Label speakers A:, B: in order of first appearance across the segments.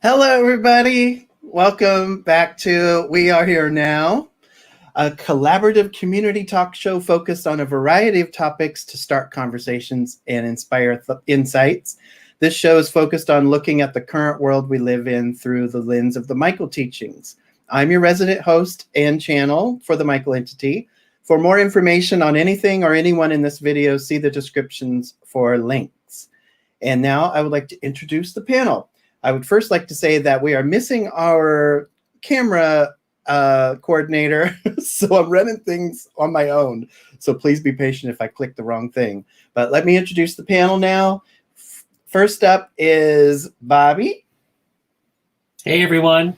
A: Hello, everybody. Welcome back to We Are Here Now, a collaborative community talk show focused on a variety of topics to start conversations and inspire insights. This show is focused on looking at the current world we live in through the lens of the Michael teachings. I'm your resident host and channel for the Michael entity. For more information on anything or anyone in this video, see the descriptions for links. And now I would like to introduce the panel. I would first like to say that we are missing our camera coordinator, so I'm running things on my own. So please be patient if I click the wrong thing. But let me introduce the panel now. First up is Bobby.
B: Hey everyone,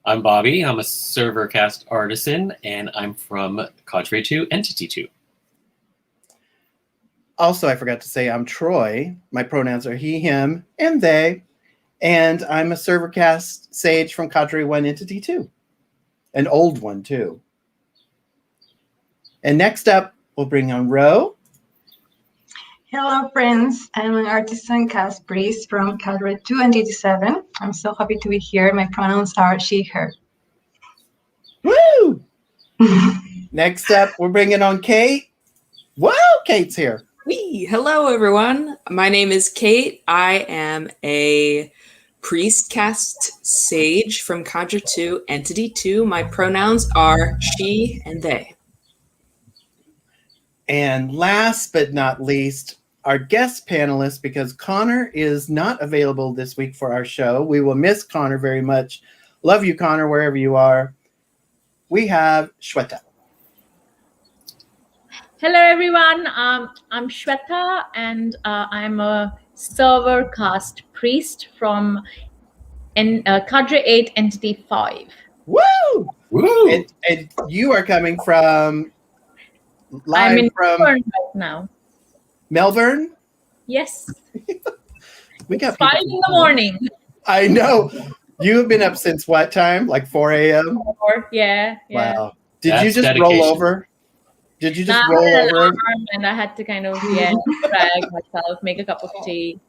B: I'm Bobby. I'm a server cast artisan, and I'm from Cadre 2, Entity 2.
A: Also, I forgot to say I'm Troy. My pronouns are he, him, and they. And I'm a servercast sage from Cadre 1 Entity 2. An old one, too. And next up, we'll bring on Ro.
C: Hello, friends. I'm an artisan cast priest from Cadre 2 Entity 7. I'm so happy to be here. My pronouns are she, her.
A: Woo! Next up, we're bringing on Kate. Whoa, Kate's here.
D: Hello, everyone. My name is Kate. I am a priest cast sage from Cadre 2 Entity 2. My pronouns are she and they.
A: And last but not least, our guest panelist, because Connor is not available this week for our show. We will miss Connor very much. Love you, Connor, wherever you are. We have Shweta.
E: Hello, everyone. I'm Shweta, and I'm a server cast priest from Cadre 8 Entity 5.
A: Woo!
B: Woo!
A: And you are coming from live
E: I'm in
A: from
E: Melbourne right now.
A: Melbourne?
E: Yes.
A: We got
E: 5 in the morning.
A: I know. You have been up since what time? Like 4 a.m.?
E: Yeah.
A: Wow. Did
B: That's
A: you just
B: dedication.
A: roll over? Did you just
E: Now
A: roll
E: I had an
A: over?
E: alarm and I had to kind of drag myself, make a cup of tea.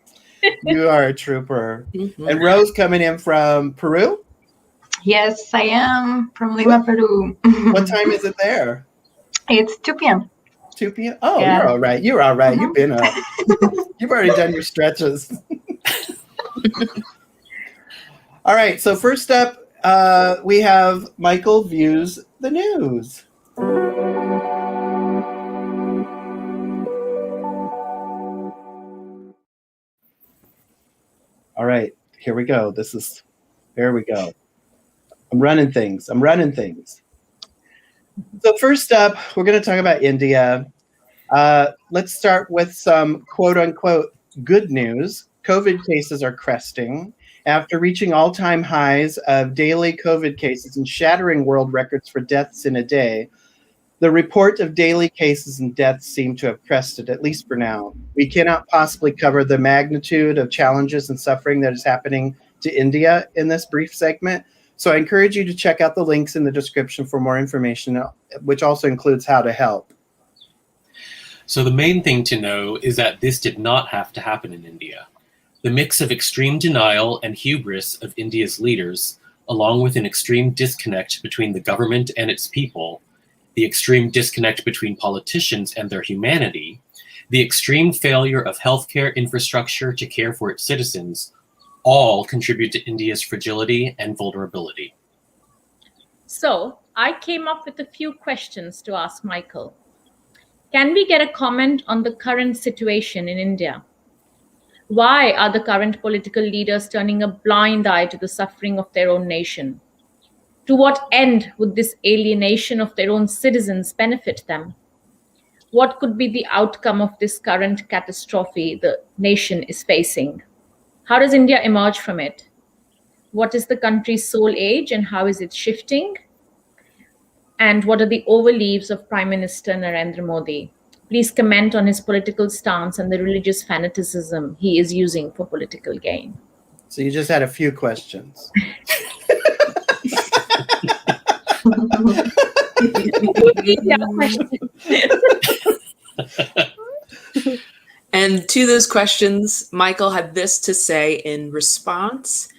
A: You are a trooper.
D: Mhm.
A: And Rose coming in from Peru?
C: Yes, I am from Lima, Peru.
A: What time is it there?
C: It's 2 p.m.
A: 2 p.m.? Oh,
C: Yeah.
A: You're all right. You're all right. You've been up. You've already done your stretches. All right. So first up, we have Michael Views the News. All right, here we go. There we go. I'm running things. So first up, we're going to talk about India. Let's start with some quote unquote good news. COVID cases are cresting. After reaching all-time highs of daily COVID cases and shattering world records for deaths in a day, the report of daily cases and deaths seem to have crested, at least for now. We cannot possibly cover the magnitude of challenges and suffering that is happening to India in this brief segment. So I encourage you to check out the links in the description for more information, which also includes how to help.
B: So the main thing to know is that this did not have to happen in India. The mix of extreme denial and hubris of India's leaders, along with an extreme disconnect between the government and its people, the extreme disconnect between politicians and their humanity, the extreme failure of healthcare infrastructure to care for its citizens, all contribute to India's fragility and vulnerability.
E: So I came up with a few questions to ask Michael. Can we get a comment on the current situation in India? Why are the current political leaders turning a blind eye to the suffering of their own nation? To what end would this alienation of their own citizens benefit them? What could be the outcome of this current catastrophe the nation is facing? How does India emerge from it? What is the country's soul age and how is it shifting? And what are the overleaves of Prime Minister Narendra Modi? Please comment on his political stance and the religious fanaticism he is using for political gain.
A: So you just had a few questions.
D: And to those questions, Michael had this to say in response.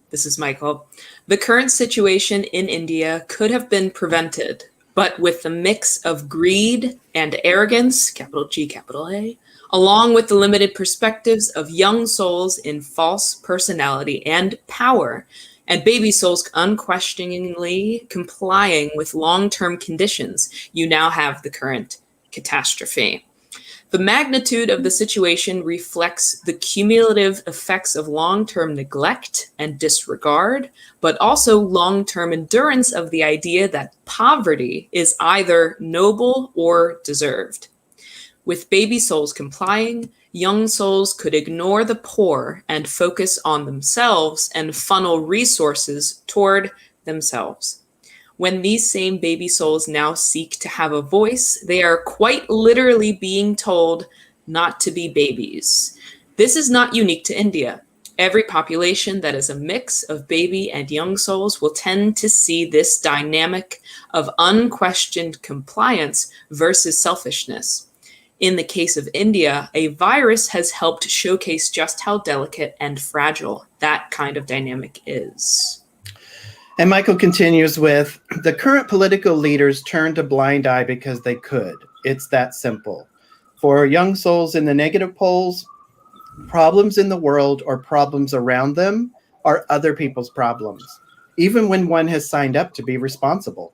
D: This is Michael. The current situation in India could have been prevented, but with the mix of greed and arrogance, capital G, capital A, along with the limited perspectives of young souls in false personality and power, and baby souls unquestioningly complying with long-term conditions, you now have the current catastrophe. The magnitude of the situation reflects the cumulative effects of long-term neglect and disregard, but also long-term endurance of the idea that poverty is either noble or deserved. With baby souls complying, young souls could ignore the poor and focus on themselves and funnel resources toward themselves. When these same baby souls now seek to have a voice, they are quite literally being told not to be babies. This is not unique to India. Every population that is a mix of baby and young souls will tend to see this dynamic of unquestioned compliance versus selfishness. In the case of India, a virus has helped showcase just how delicate and fragile that kind of dynamic is.
A: And Michael continues with, the current political leaders turned a blind eye because they could. It's that simple. For young souls in the negative poles, problems in the world or problems around them are other people's problems, even when one has signed up to be responsible.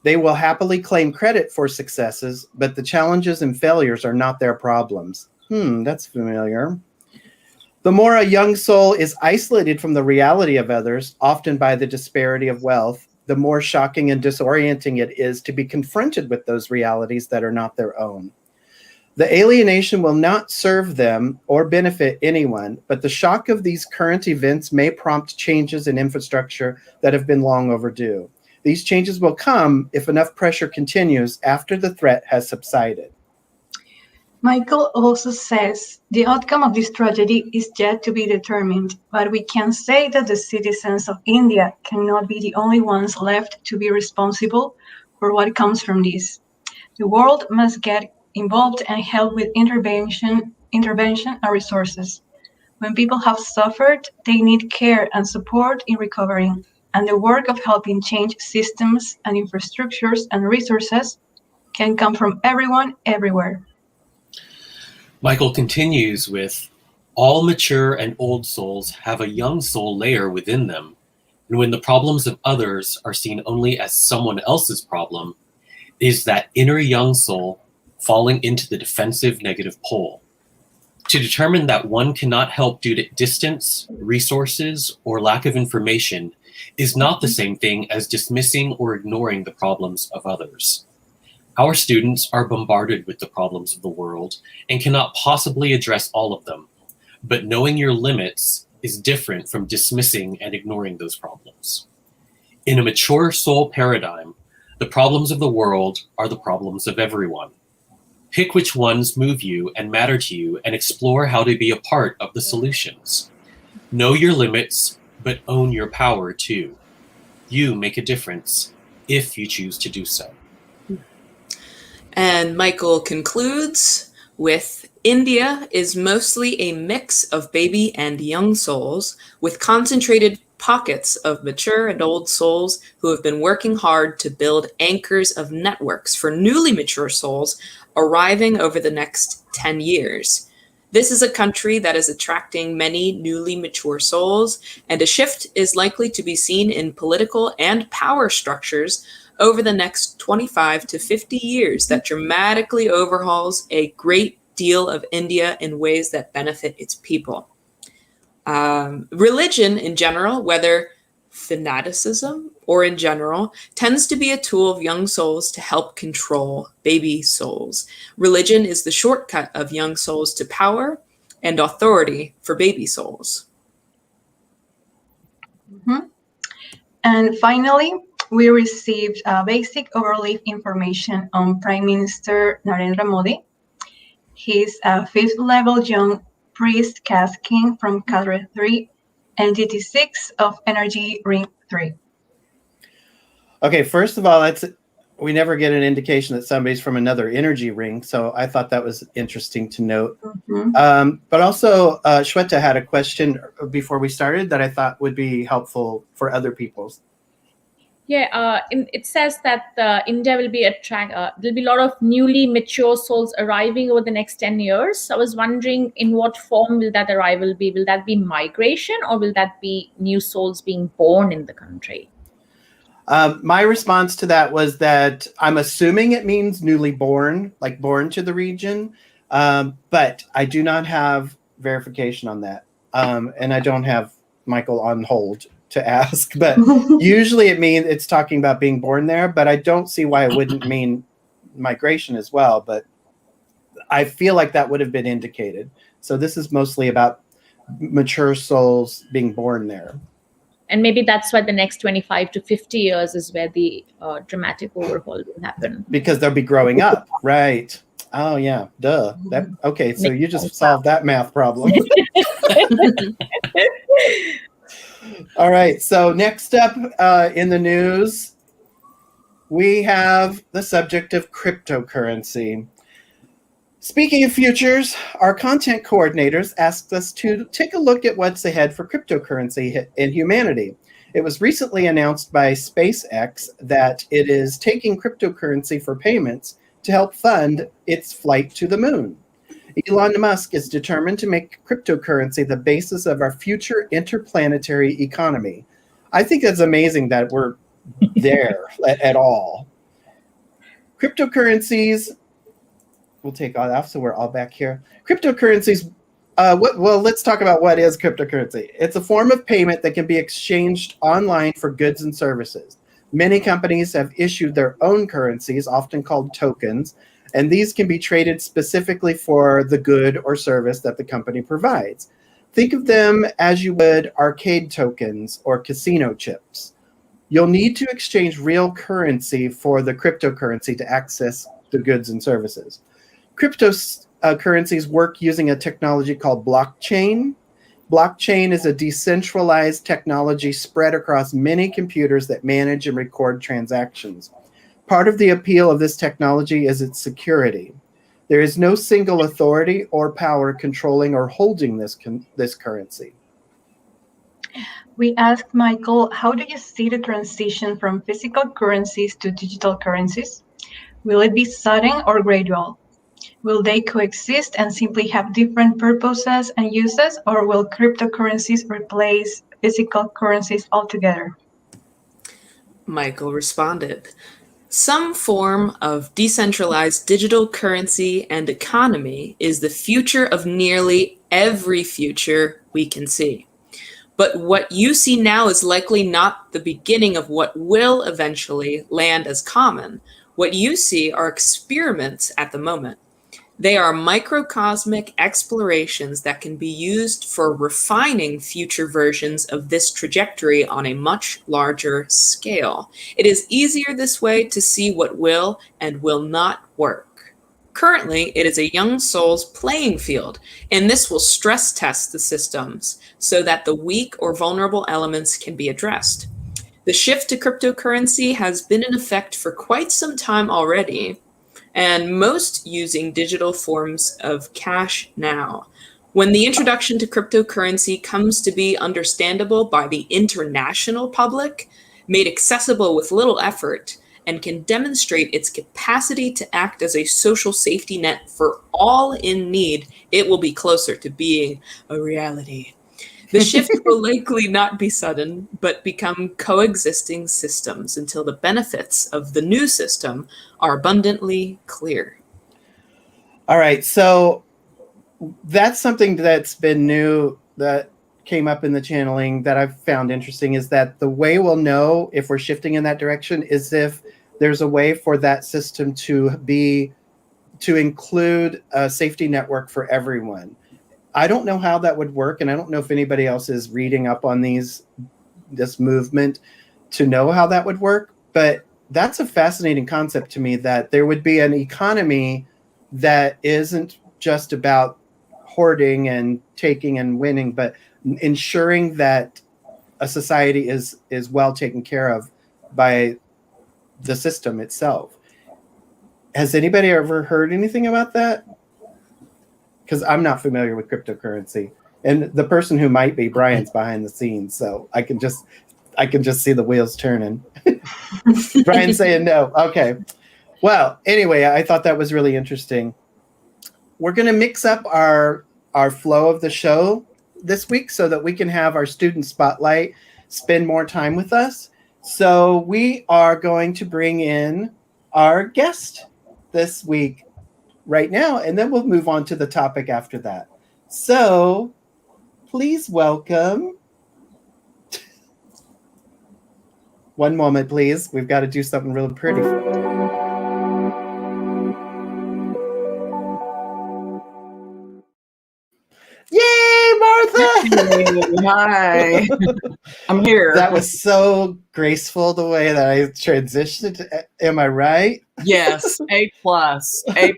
A: They will happily claim credit for successes, but the challenges and failures are not their problems. That's familiar. The more a young soul is isolated from the reality of others, often by the disparity of wealth, the more shocking and disorienting it is to be confronted with those realities that are not their own. The alienation will not serve them or benefit anyone, but the shock of these current events may prompt changes in infrastructure that have been long overdue. These changes will come if enough pressure continues after the threat has subsided.
C: Michael also says the outcome of this tragedy is yet to be determined, but we can say that the citizens of India cannot be the only ones left to be responsible for what comes from this. The world must get involved and help with intervention and resources. When people have suffered, they need care and support in recovering, and the work of helping change systems and infrastructures and resources can come from everyone, everywhere.
B: Michael continues with, all mature and old souls have a young soul layer within them, and when the problems of others are seen only as someone else's problem, it is that inner young soul falling into the defensive negative pole. To determine that one cannot help due to distance, resources, or lack of information is not the same thing as dismissing or ignoring the problems of others. Our students are bombarded with the problems of the world and cannot possibly address all of them, but knowing your limits is different from dismissing and ignoring those problems. In a mature soul paradigm, the problems of the world are the problems of everyone. Pick which ones move you and matter to you and explore how to be a part of the solutions. Know your limits, but own your power too. You make a difference if you choose to do so.
D: And Michael concludes with, India is mostly a mix of baby and young souls with concentrated pockets of mature and old souls who have been working hard to build anchors of networks for newly mature souls arriving over the next 10 years. This is a country that is attracting many newly mature souls, and a shift is likely to be seen in political and power structures over the next 25 to 50 years that dramatically overhauls a great deal of India in ways that benefit its people. Religion in general, whether fanaticism or in general, tends to be a tool of young souls to help control baby souls. Religion is the shortcut of young souls to power and authority for baby souls.
C: Mm-hmm. And finally, we received basic overleaf information on Prime Minister Narendra Modi. He's a 5th level young priest caste king from Cadre 3, entity 6 of energy ring 3.
A: Okay, first of all, we never get an indication that somebody's from another energy ring. So I thought that was interesting to note. But also, Shweta had a question before we started that I thought would be helpful for other people's.
E: Yeah, it says that India will be there'll be a lot of newly mature souls arriving over the next 10 years. I was wondering, in what form will that arrival be? Will that be migration, or will that be new souls being born in the country?
A: My response to that was that I'm assuming it means newly born, like born to the region, but I do not have verification on that. And I don't have Michael on hold to ask, but usually it's talking about being born there, but I don't see why it wouldn't mean migration as well. But I feel like that would have been indicated. So this is mostly about mature souls being born there.
E: And maybe that's why the next 25 to 50 years is where the dramatic overhaul will happen.
A: Because they'll be strowing up, right? Oh yeah, duh. Okay, so you just solved that math problem. All right, so next up in the news, we have the subject of cryptocurrency. Speaking of futures, our content coordinators asked us to take a look at what's ahead for cryptocurrency in humanity. It was recently announced by SpaceX that it is taking cryptocurrency for payments to help fund its flight to the moon. Elon Musk is determined to make cryptocurrency the basis of our future interplanetary economy. I think it's amazing that we're there at all. Cryptocurrencies, we'll take all off so we're all back here. Cryptocurrencies, let's talk about what is cryptocurrency. It's a form of payment that can be exchanged online for goods and services. Many companies have issued their own currencies, often called tokens, and these can be traded specifically for the good or service that the company provides. Think of them as you would arcade tokens or casino chips. You'll need to exchange real currency for the cryptocurrency to access the goods and services. Cryptocurrencies work using a technology called blockchain. Blockchain is a decentralized technology spread across many computers that manage and record transactions. Part of the appeal of this technology is its security. There is no single authority or power controlling or holding this currency.
C: We asked Michael, how do you see the transition from physical currencies to digital currencies? Will it be sudden or gradual? Will they coexist and simply have different purposes and uses, or will cryptocurrencies replace physical currencies altogether?
D: Michael responded, some form of decentralized digital currency and economy is the future of nearly every future we can see. But what you see now is likely not the beginning of what will eventually land as common. What you see are experiments at the moment. They are microcosmic explorations that can be used for refining future versions of this trajectory on a much larger scale. It is easier this way to see what will and will not work. Currently, it is a young soul's playing field, and this will stress test the systems so that the weak or vulnerable elements can be addressed. The shift to cryptocurrency has been in effect for quite some time already, and most using digital forms of cash now. When the introduction to cryptocurrency comes to be understandable by the international public, made accessible with little effort, and can demonstrate its capacity to act as a social safety net for all in need, it will be closer to being a reality. The shift will likely not be sudden, but become coexisting systems until the benefits of the new system are abundantly clear.
A: All right, so that's something that's been new that came up in the channeling that I've found interesting, is that the way we'll know if we're shifting in that direction is if there's a way for that system to include a safety network for everyone. I don't know how that would work, and I don't know if anybody else is reading up on this movement to know how that would work, but that's a fascinating concept to me, that there would be an economy that isn't just about hoarding and taking and winning, but ensuring that a society is well taken care of by the system itself. Has anybody ever heard anything about that? Because I'm not familiar with cryptocurrency, and the person who might be, Brian's behind the scenes, so I can just see the wheels turning. Brian saying no. Okay. Well, anyway, I thought that was really interesting. We're going to mix up our flow of the show this week so that we can have our student spotlight spend more time with us. So we are going to bring in our guest this week right now, and then we'll move on to the topic after that. So please welcome. One moment, please. We've got to do something really pretty. Yay, Martha!
F: Hi. I'm here.
A: That was so graceful the way that I transitioned. Am I right?
F: Yes, A+. A+.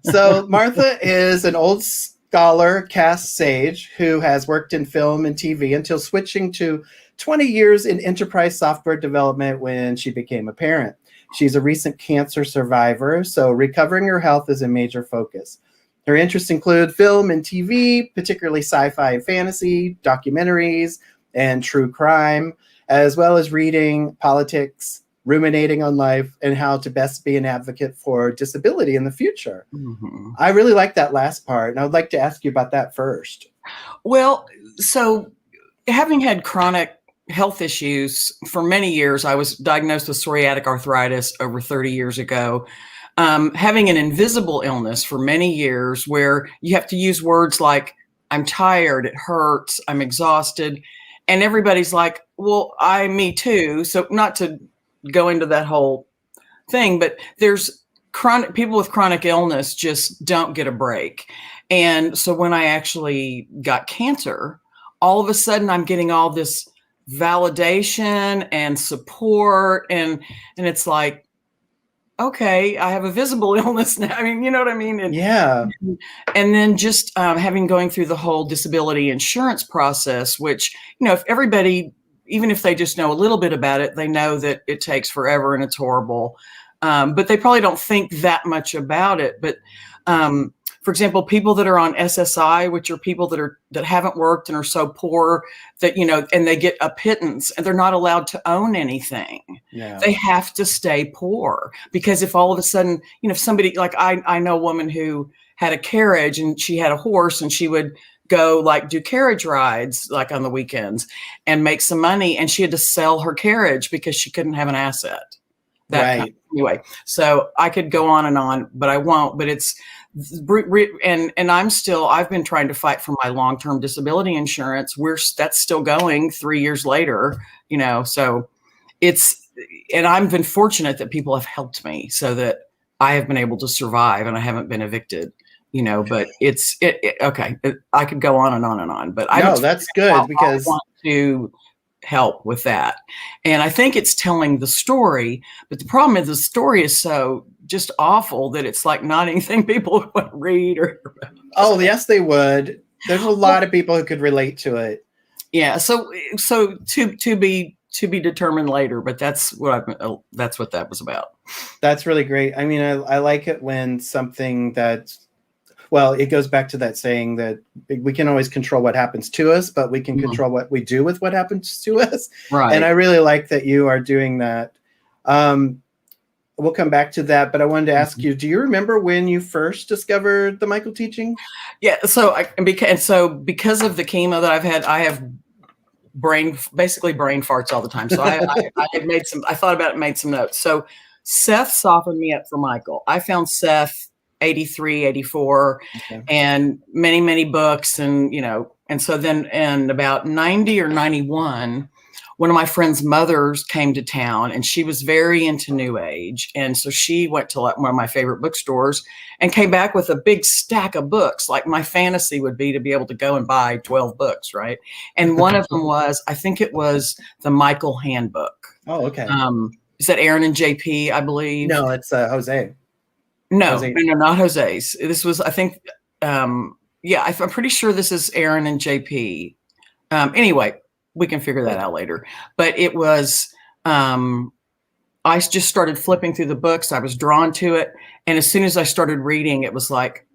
A: So Martha is an old scholar cast sage who has worked in film and TV until switching to 20 years in enterprise software development when she became a parent. She's a recent cancer survivor, so recovering her health is a major focus. Her interests include film and TV, particularly sci-fi and fantasy, documentaries, and true crime, as well as reading, politics, ruminating on life, and how to best be an advocate for disability in the future. Mm-hmm. I really like that last part, and I would like to ask you about that first.
F: Well, so having had chronic health issues for many years, I was diagnosed with psoriatic arthritis over 30 years ago. Having an invisible illness for many years where you have to use words like, I'm tired, it hurts, I'm exhausted. And everybody's like, well, me too. So not to go into that whole thing, but there's people with chronic illness just don't get a break. And so when I actually got cancer, all of a sudden I'm getting all this validation and support. And it's like, okay, I have a visible illness now. I mean, you know what I mean? And,
A: yeah.
F: And then just going through the whole disability insurance process, which, if everybody, even if they just know a little bit about it, they know that it takes forever and it's horrible. But they probably don't think that much about it. But for example, people that are on SSI, which are people that haven't worked and are so poor that, and they get a pittance and they're not allowed to own anything. Yeah. They have to stay poor because if all of a sudden, if somebody like I know a woman who had a carriage and she had a horse and she would go do carriage rides on the weekends and make some money. And she had to sell her carriage because she couldn't have an asset. Right. Anyway, so I could go on, but I won't, but it's, and I've been trying to fight for my long-term disability insurance. That's still going 3 years later, so and I've been fortunate that people have helped me so that I have been able to survive and I haven't been evicted, but I could go on and on and on, but
A: that's good because
F: I want to help with that. And I think it's telling the story, but the problem is the story is so just awful that it's not anything people would read or.
A: Oh, yes, they would. There's a lot of people who could relate to it.
F: Yeah. So to be determined later, but that's what that was about.
A: That's really great. I mean, I like it when something it goes back to that saying that we can always control what happens to us, but we can control what we do with what happens to us.
F: Right.
A: And I really like that you are doing that. We'll come back to that, but I wanted to ask you, do you remember when you first discovered the Michael teaching?
F: Yeah. So because of the chemo that I've had, I have basically brain farts all the time. So I thought about it, made some notes. So Seth softened me up for Michael. I found Seth 83, 84, and many, many books. And, and so then in about 90 or 91, one of my friend's mothers came to town and she was very into New Age. And so she went to one of my favorite bookstores and came back with a big stack of books. My fantasy would be to be able to go and buy 12 books. Right. And one of them I think it was the Michael Handbook.
A: Oh, okay.
F: Is that Aaron and JP, I believe?
A: No, it's Jose.
F: No, not Jose's. This was, I think, I'm pretty sure this is Aaron and JP. Anyway, we can figure that out later. But it was, I just started flipping through the books. I was drawn to it. And as soon as I started reading, it was like,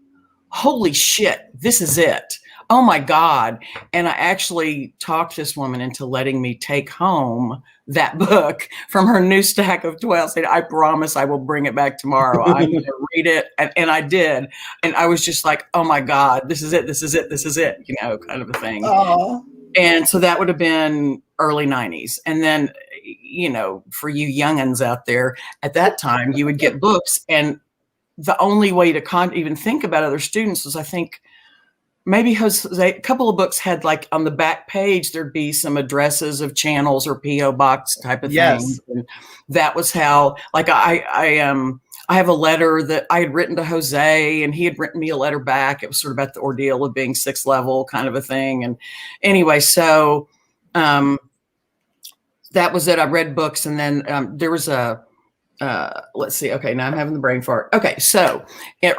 F: holy shit, this is it. Oh my God. And I actually talked this woman into letting me take home that book from her new stack of 12. Said, I promise I will bring it back tomorrow. I'm going to read it. And I did. And I was just like, oh my God, this is it. This is it. This is it. You know, kind of a thing.
A: Oh.
F: And so that would have been early 90s. And then, you know, for you youngins out there, at that time, you would get books. And the only way to even think about other students was, I think, maybe a couple of books had, like, on the back page, there'd be some addresses of channels or P.O. box type of things. And that was how, like, I have a letter that I had written to Jose, and he had written me a letter back. It was sort of about the ordeal of being 6th level kind of a thing. And anyway, so that was it. I read books, and then there was let's see. Okay, now I'm having the brain fart. Okay, so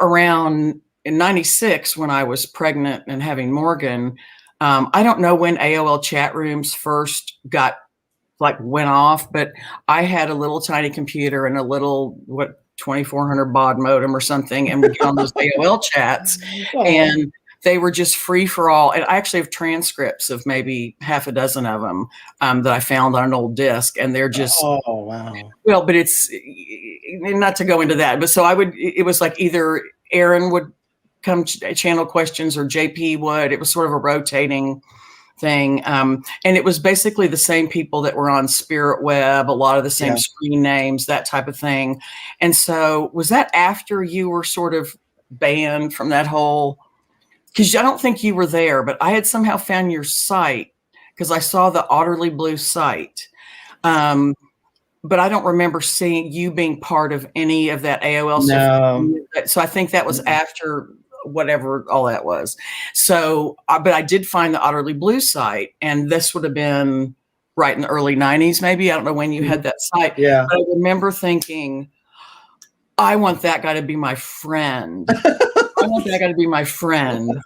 F: around in 96, when I was pregnant and having Morgan, I don't know when AOL chat rooms first went off, but I had a little tiny computer and a little 2400 baud modem or something, and we get on those AOL chats, and they were just free for all. And I actually have transcripts of maybe half a dozen of them that I found on an old disc, and they're just well, but it's not to go into that. But so it was like either Aaron would come channel questions or JP would. It was sort of a rotating thing. And it was basically the same people that were on Spirit Web, a lot of the same screen names, that type of thing. And so was that after you were sort of banned from that whole, because I don't think you were there, but I had somehow found your site because I saw the Otterly Blue site. But I don't remember seeing you being part of any of that AOL stuff. So I think that was after whatever all that was. So, but I did find the Otterly Blue site, and this would have been right in the early 90s, maybe. I don't know when you had that site.
A: Yeah.
F: But I remember thinking, I want that guy to be my friend. I want that guy to be my friend.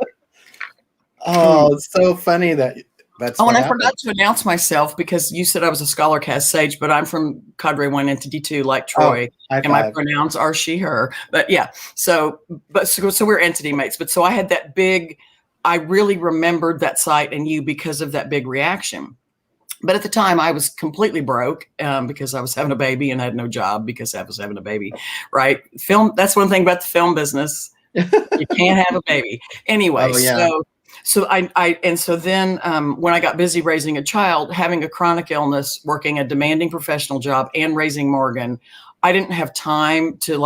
A: Oh, it's so funny that's
F: and I forgot to announce myself because you said I was a Scholar Cast Sage, but I'm from Cadre 1 Entity 2, like Troy, and my pronouns are she, her. But yeah, so we're entity mates. But so I had that big, I really remembered that site and you because of that big reaction. But at the time, I was completely broke because I was having a baby and I had no job because I was having a baby, right? Film, that's one thing about the film business. You can't have a baby. Anyway, So then when I got busy raising a child, having a chronic illness, working a demanding professional job, and raising Morgan, I didn't have time to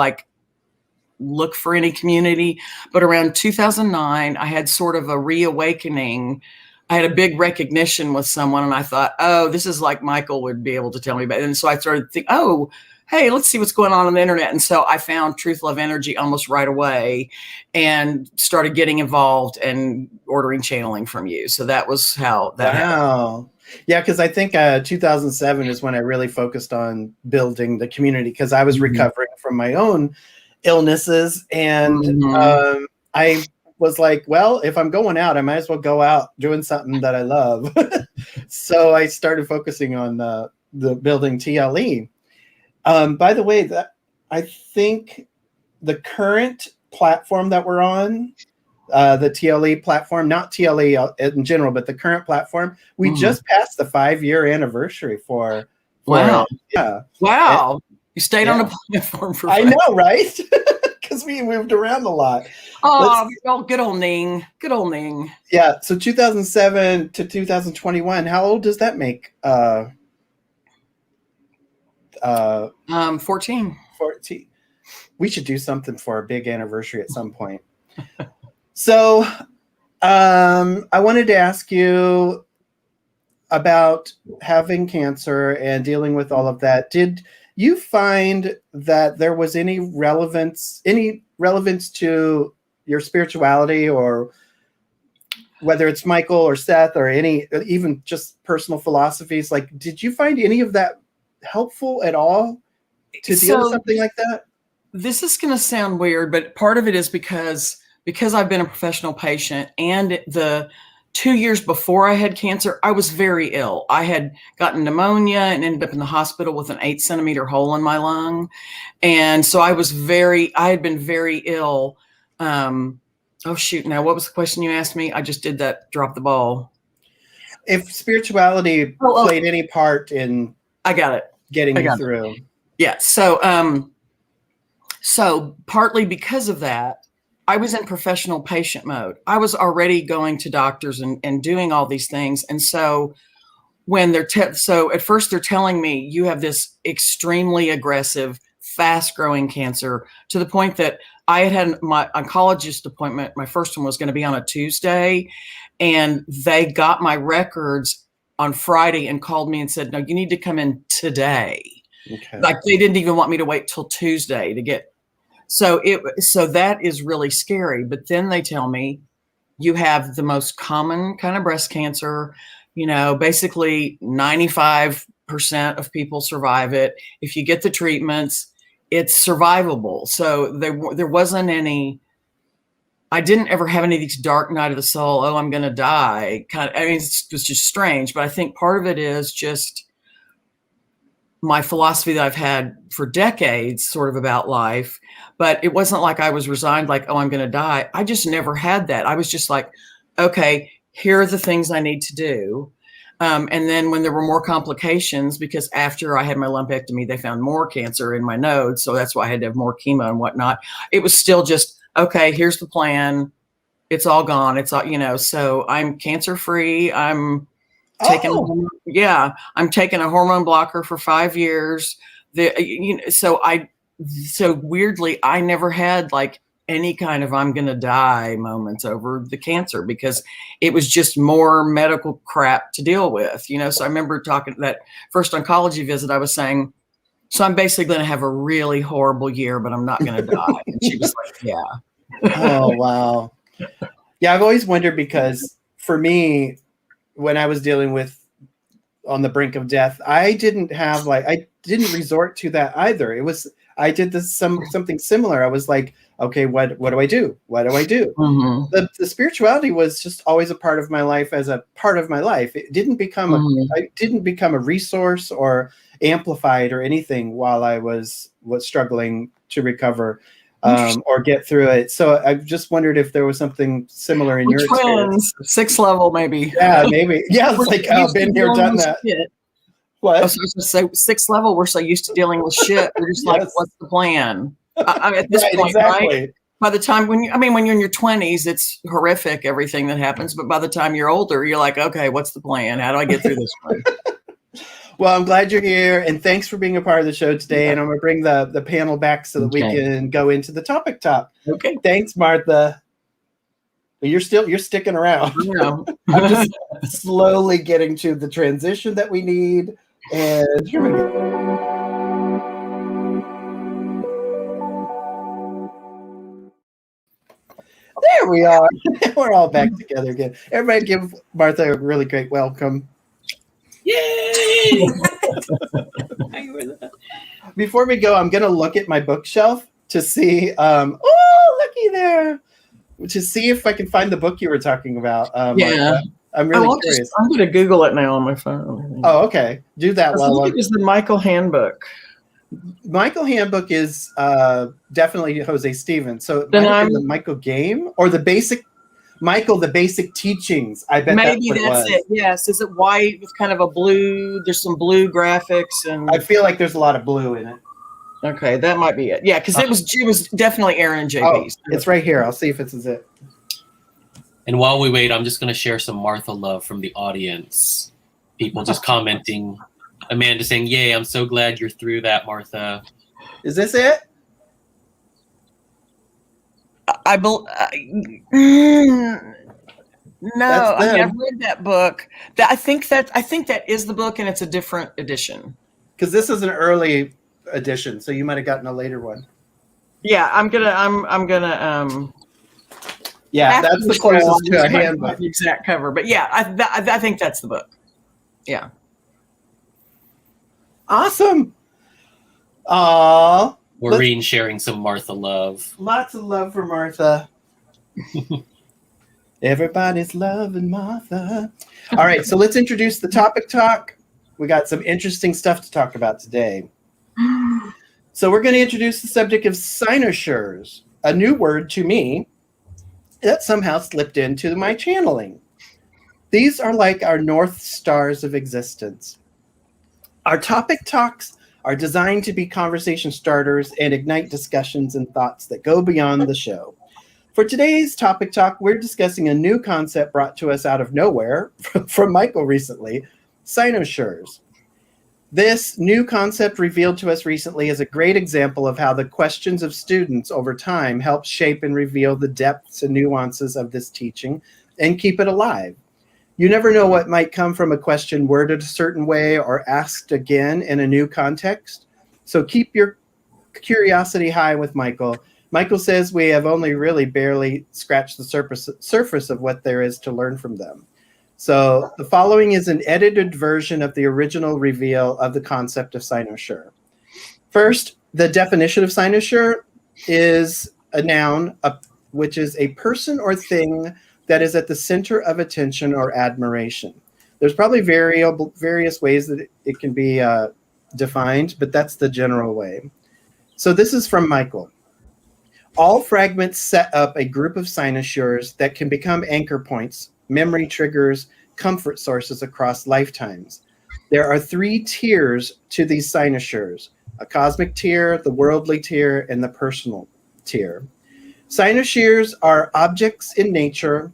F: look for any community. But around 2009, I had sort of a reawakening. I had a big recognition with someone, and I thought, oh, this is like Michael would be able to tell me about it. And so I started thinking, oh, hey, let's see what's going on the internet. And so I found TruthLoveEnergy almost right away and started getting involved and ordering channeling from you. So that was how that happened.
A: Yeah, because I think 2007 is when I really focused on building the community because I was recovering from my own illnesses. And I was like, well, if I'm going out, I might as well go out doing something that I love. So I started focusing on the building TLE. By the way, that I think the current platform that we're on, the TLE platform, not TLE in general, but the current platform, we just passed the 5-year anniversary for
F: wow.
A: Wow.
F: You stayed on the platform for 5
A: I know, right? Because we moved around a lot.
F: Oh, good old Ning. Good old Ning.
A: Yeah. So 2007 to 2021, how old does that make?
F: 14.
A: 14. We should do something for a big anniversary at some point. So I wanted to ask you about having cancer and dealing with all of that. Did you find that there was any relevance to your spirituality, or whether it's Michael or Seth or any, even just personal philosophies? Like, did you find any of that helpful at all to deal with something like that?
F: This is going to sound weird, but part of it is because I've been a professional patient, and the 2 years before I had cancer, I was very ill. I had gotten pneumonia and ended up in the hospital with an 8-centimeter hole in my lung. And so I had been very ill. Oh, shoot. Now, what was the question you asked me? I just did that, drop the ball.
A: If spirituality played any part in
F: I got it.
A: getting you through.
F: Yeah. So partly because of that, I was in professional patient mode. I was already going to doctors and doing all these things. And so when so at first they're telling me you have this extremely aggressive, fast growing cancer, to the point that I had my oncologist appointment. My first one was going to be on a Tuesday, and they got my records on Friday and called me and said, no, you need to come in today.
A: Okay.
F: Like they didn't even want me to wait till Tuesday to get. So that is really scary. But then they tell me you have the most common kind of breast cancer. Basically 95% of people survive it. If you get the treatments, it's survivable. So there wasn't any. I didn't ever have any of these dark night of the soul. Oh, I'm going to die. It was just strange. But I think part of it is just my philosophy that I've had for decades, sort of about life. But it wasn't like I was resigned, like, oh, I'm going to die. I just never had that. I was just like, okay, here are the things I need to do. And then when there were more complications, because after I had my lumpectomy, they found more cancer in my nodes. So that's why I had to have more chemo and whatnot. It was still just, okay, here's the plan. It's all gone. It's all, so I'm cancer free. I'm taking a hormone blocker for 5 years. So weirdly, I never had like any kind of I'm going to die moments over the cancer, because it was just more medical crap to deal with, So I remember talking that first oncology visit, I was saying, so I'm basically going to have a really horrible year, but I'm not going to die. And she was like, yeah.
A: Oh, wow. Yeah, I've always wondered, because for me, when I was dealing with on the brink of death, I didn't resort to that either. I did something similar. I was like, okay, what do I do? What do I do?
F: Mm-hmm.
A: The spirituality was just always a part of my life, as a part of my life. It didn't become I didn't become a resource or amplified or anything while I was struggling to recover or get through it. So I just wondered if there was something similar in your experience.
F: 6th level, maybe.
A: Yeah, maybe. Yeah, it's like, oh, been here, done that. What?
F: I was supposed to say 6th level, we're so used to dealing with shit. We're just like, what's the plan? At this point,
A: exactly.
F: Right? By the time when you're in your 20s, it's horrific, everything that happens. But by the time you're older, you're like, okay, what's the plan? How do I get through this one?
A: Well, I'm glad you're here, and thanks for being a part of the show today. And I'm going to bring the panel back so that we can go into the topic talk.
F: Okay.
A: Thanks, Martha. You're sticking around. I'm just slowly getting to the transition that we need. And here we go. There we are. We're all back together again. Everybody give Martha a really great welcome.
D: Yay!
A: Before we go, I'm going to look at my bookshelf to see, looky there, to see if I can find the book you were talking about. Martha. I'm really curious.
F: I'm going to Google it now on my phone.
A: Oh, okay. Do that.
F: I think it was the Michael Handbook.
A: Michael Handbook is definitely Jose Stevens. So it might have been the Michael Game or the basic teachings. I bet
F: maybe
A: that's
F: it. Yes. Is it white with kind of a blue? There's some blue graphics, and
A: I feel like there's a lot of blue in it.
F: Okay, that might be it. Yeah, because it was definitely Aaron and JB's.
A: Oh, it's right here. I'll see if it's it.
B: And while we wait, I'm just going to share some Martha love from the audience. People just commenting. Amanda saying, "Yay, I'm so glad you're through that, Martha."
A: Is this it?
F: No, I've read that book. I think that is the book, and it's a different edition.
A: Because this is an early edition, so you might have gotten a later one.
F: Yeah, I'm gonna.
A: Yeah, that's the closest to a handbook.
F: The exact cover, but yeah, I think that's the book. Yeah.
A: Awesome. Aww.
B: Maureen sharing some Martha love.
A: Lots of love for Martha. Everybody's loving Martha. All right, so let's introduce the topic talk. We got some interesting stuff to talk about today. So we're going to introduce the subject of cynosures, a new word to me that somehow slipped into my channeling. These are like our North Stars of existence. Our topic talks are designed to be conversation starters and ignite discussions and thoughts that go beyond the show. For today's topic talk, we're discussing a new concept brought to us out of nowhere from Michael recently, cynosures. This new concept revealed to us recently is a great example of how the questions of students over time help shape and reveal the depths and nuances of this teaching and keep it alive. You never know what might come from a question worded a certain way or asked again in a new context. So keep your curiosity high with Michael. Michael says we have only really barely scratched the surface of what there is to learn from them. So the following is an edited version of the original reveal of the concept of cynosure. First, the definition of cynosure is a noun, which is a person or thing that is at the center of attention or admiration. There's probably various ways that it can be defined, but that's the general way. So this is from Michael. All fragments set up a group of cynosures that can become anchor points, memory triggers, comfort sources across lifetimes. There are 3 tiers to these cynosures: a cosmic tier, the worldly tier, and the personal tier. Cynosures are objects in nature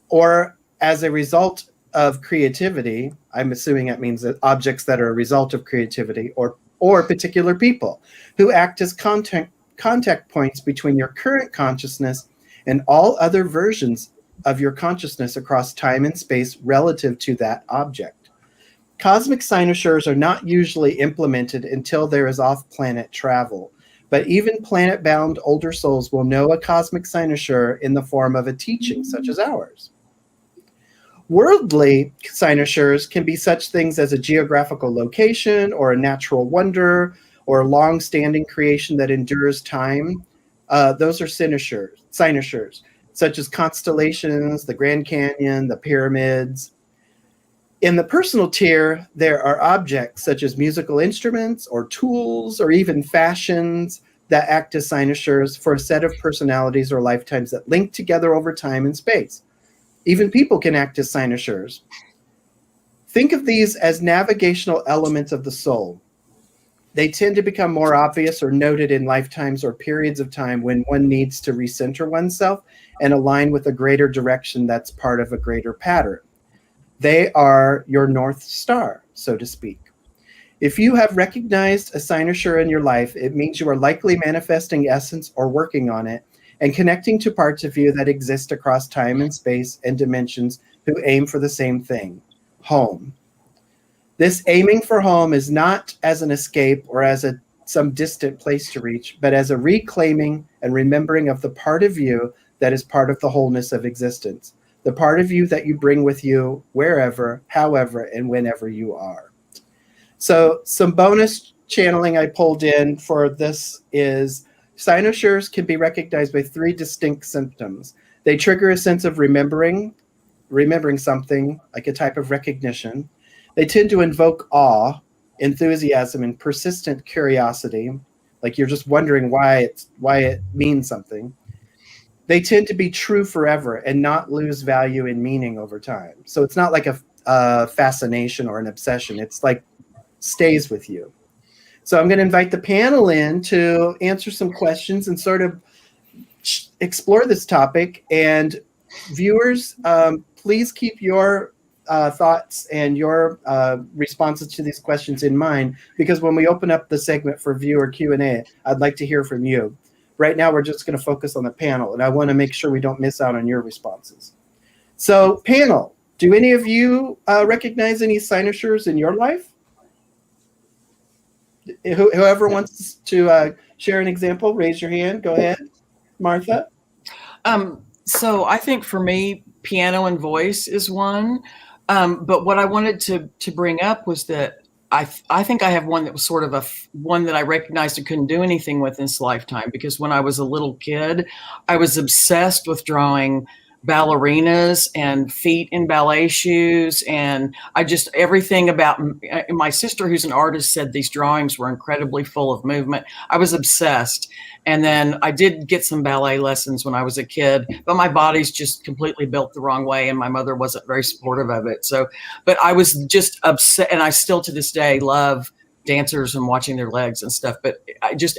A: or as a result of creativity. I'm assuming that means that objects that are a result of creativity or particular people who act as contact points between your current consciousness and all other versions of your consciousness across time and space relative to that object. Cosmic cynosures are not usually implemented until there is off-planet travel, but even planet-bound older souls will know a cosmic cynosure in the form of a teaching such as ours. Worldly cynosures can be such things as a geographical location or a natural wonder or a long-standing creation that endures time. Those are cynosures, such as constellations, the Grand Canyon, the pyramids. In the personal tier, there are objects such as musical instruments or tools or even fashions that act as cynosures for a set of personalities or lifetimes that link together over time and space. Even people can act as cynosures. Think of these as navigational elements of the soul. They tend to become more obvious or noted in lifetimes or periods of time when one needs to recenter oneself and align with a greater direction that's part of a greater pattern. They are your North Star, so to speak. If you have recognized a cynosure in your life, it means you are likely manifesting essence or working on it and connecting to parts of you that exist across time and space and dimensions who aim for the same thing, home. This aiming for home is not as an escape or as some distant place to reach, but as a reclaiming and remembering of the part of you that is part of the wholeness of existence, the part of you that you bring with you wherever, however, and whenever you are. So some bonus channeling I pulled in for this is cynosures can be recognized by 3 distinct symptoms. They trigger a sense of remembering something, like a type of recognition. They tend to invoke awe, enthusiasm, and persistent curiosity, like you're just wondering why it means something. They tend to be true forever and not lose value and meaning over time. So it's not like a fascination or an obsession. It's like stays with you. So I'm going to invite the panel in to answer some questions and sort of explore this topic. And viewers, please keep your thoughts and your responses to these questions in mind, because when we open up the segment for viewer Q&A, I'd like to hear from you. Right now, we're just going to focus on the panel, and I want to make sure we don't miss out on your responses. So, panel, do any of you recognize any cynosures in your life? Whoever wants to share an example, raise your hand. Go ahead, Martha.
F: So I think for me, piano and voice is one. But what I wanted to bring up was that I think I have one that was sort of one that I recognized I couldn't do anything with in this lifetime, because when I was a little kid, I was obsessed with drawing ballerinas and feet in ballet shoes. And everything about my sister, who's an artist, said these drawings were incredibly full of movement. I was obsessed. And then I did get some ballet lessons when I was a kid, but my body's just completely built the wrong way. And my mother wasn't very supportive of it. So, but I was just upset. And I still to this day love dancers and watching their legs and stuff. But I just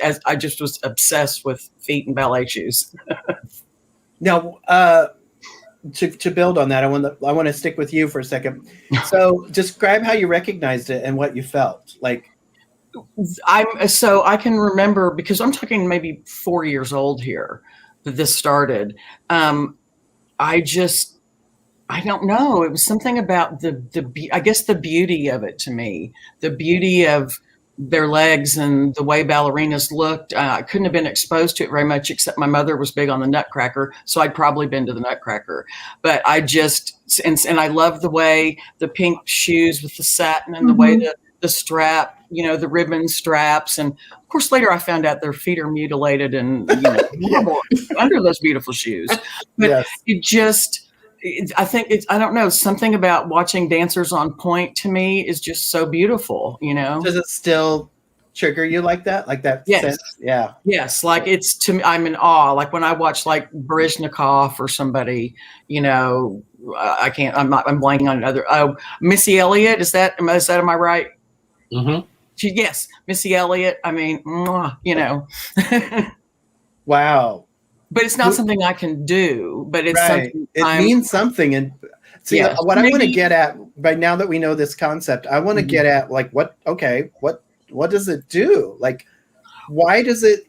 F: was obsessed with feet and ballet shoes.
A: Now, to build on that, I want to stick with you for a second. So describe how you recognized it and what you felt like.
F: I can remember, because I'm talking maybe 4 years old here that this started. I don't know. It was something about I guess the beauty of it to me, the beauty of their legs and the way ballerinas looked. I couldn't have been exposed to it very much, except my mother was big on the Nutcracker. So I'd probably been to the Nutcracker, but and I love the way the pink shoes with the satin and the way the strap, the ribbon straps. And of course, later I found out their feet are mutilated and horrible under those beautiful shoes. But I think I don't know, something about watching dancers on point to me is just so beautiful, Does
A: it still trigger you like that? Like that
F: yes.
A: sense? Yeah.
F: Yes. Like it's, to me, I'm in awe. Like when I watch like Baryshnikov or somebody, I'm blanking on another. Missy Elliott, am I right?
B: Mm-hmm.
F: Yes. Missy Elliott. I mean,
A: Wow.
F: But it's not something I can do, but it's something.
A: It means something. And see, what I want to get at, by now that we know this concept, I want to get at like, what does it do? Like, why does it,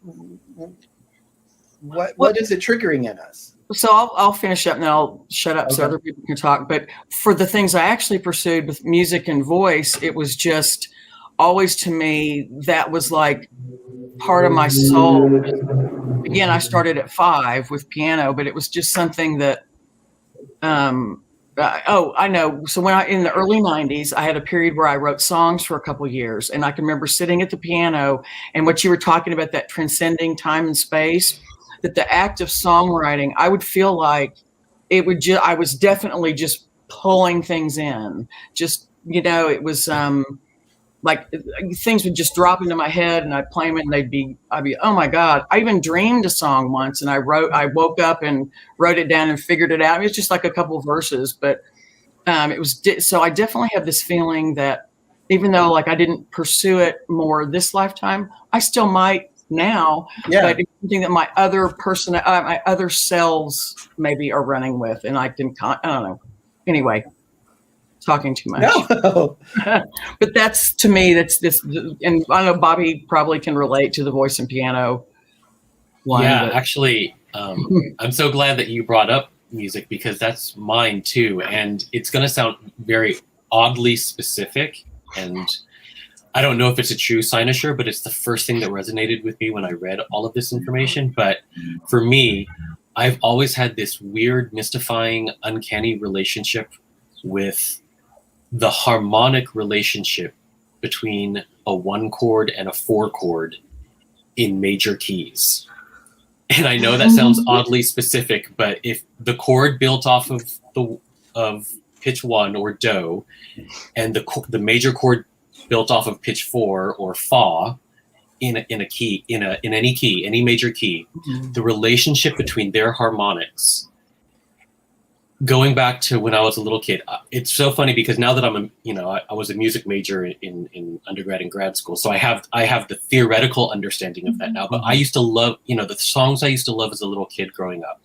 A: what is it triggering in us?
F: So I'll finish up and then I'll shut up so other people can talk. But for the things I actually pursued with music and voice, it was just always, to me, that was like part of my soul. Again, I started at 5 with piano, but it was just something that, I know. So in the early 90s, I had a period where I wrote songs for a couple of years, and I can remember sitting at the piano, and what you were talking about, that transcending time and space, that the act of songwriting, I would feel like I was definitely just pulling things in. Just, it was, like things would just drop into my head and I'd play them and I'd be, oh my God. I even dreamed a song once and I woke up and wrote it down and figured it out. It was just like a couple of verses, but so I definitely have this feeling that even though like I didn't pursue it more this lifetime, I still might now, but it's something that my other selves maybe are running with, and I don't know. Anyway. Talking too much. No. But that's, to me, that's this, and I know Bobby probably can relate to the voice and piano one.
B: Yeah, actually, I'm so glad that you brought up music, because that's mine too. And it's going to sound very oddly specific. And I don't know if it's a true cynosure, but it's the first thing that resonated with me when I read all of this information. But for me, I've always had this weird, mystifying, uncanny relationship with the harmonic relationship between a 1 chord and a 4 chord in major keys. And I know that sounds oddly specific, but if the chord built off of pitch 1 or do, and the major chord built off of pitch 4 or fa in any key, any major key, the relationship between their harmonics, going back to when I was a little kid, it's so funny because now that I was a music major in undergrad and grad school, so I have the theoretical understanding of that now. But I used to love, the songs I used to love as a little kid growing up,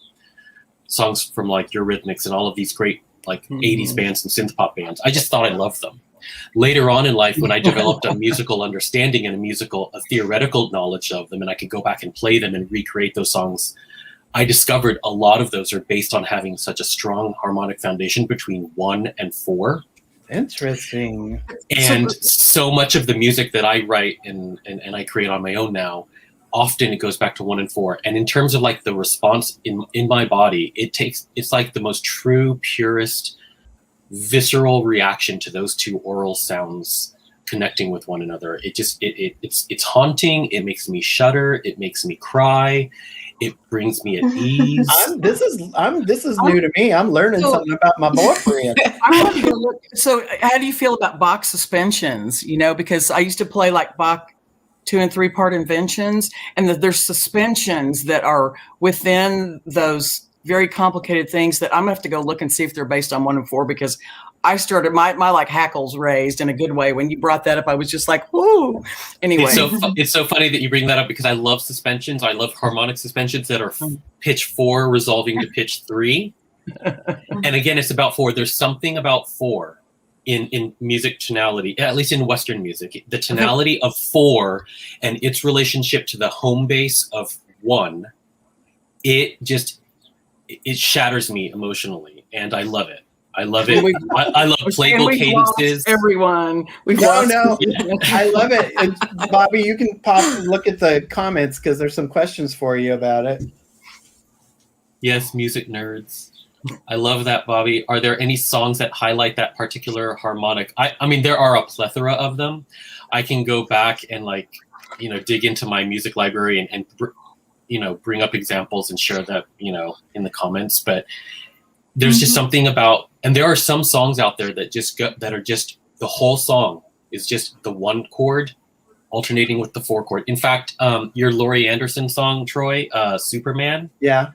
B: songs from like Eurythmics and all of these great like 80s bands and synth pop bands. I just thought I loved them. Later on in life, when I developed a musical understanding and a theoretical knowledge of them, and I could go back and play them and recreate those songs, I discovered a lot of those are based on having such a strong harmonic foundation between 1 and 4.
A: Interesting.
B: And so much of the music that I write and I create on my own now, often it goes back to 1 and 4. And in terms of like the response in my body, it's like the most true, purest, visceral reaction to those two oral sounds connecting with one another. It's haunting. It makes me shudder. It makes me cry. It brings me at ease.
A: This is new to me. I'm learning something about my boyfriend.
F: I want to go look. So, how do you feel about Bach suspensions? You know, because I used to play like Bach 2 and 3 part inventions, and there's suspensions that are within those very complicated things that I'm gonna have to go look and see if they're based on 1 and 4, because I started my like hackles raised in a good way when you brought that up. I was just like, "Whoa!" Anyway,
B: it's so funny that you bring that up, because I love suspensions. I love harmonic suspensions that are pitch 4 resolving to pitch 3. And again, it's about 4. There's something about 4 in music tonality, at least in Western music. The tonality of 4 and its relationship to the home base of 1, it shatters me emotionally, and I love it. I love it. I love playful cadences.
F: Everyone,
A: no. I love it. And Bobby, you can look at the comments, because there's some questions for you about it.
B: Yes, music nerds. I love that, Bobby. Are there any songs that highlight that particular harmonic? I mean, there are a plethora of them. I can go back and dig into my music library and bring up examples and share that, in the comments. But there's just something about, and there are some songs out there that are just, the whole song is just the 1 chord alternating with the 4 chord. In fact, your Laurie Anderson song, Troy, Superman.
A: Yeah.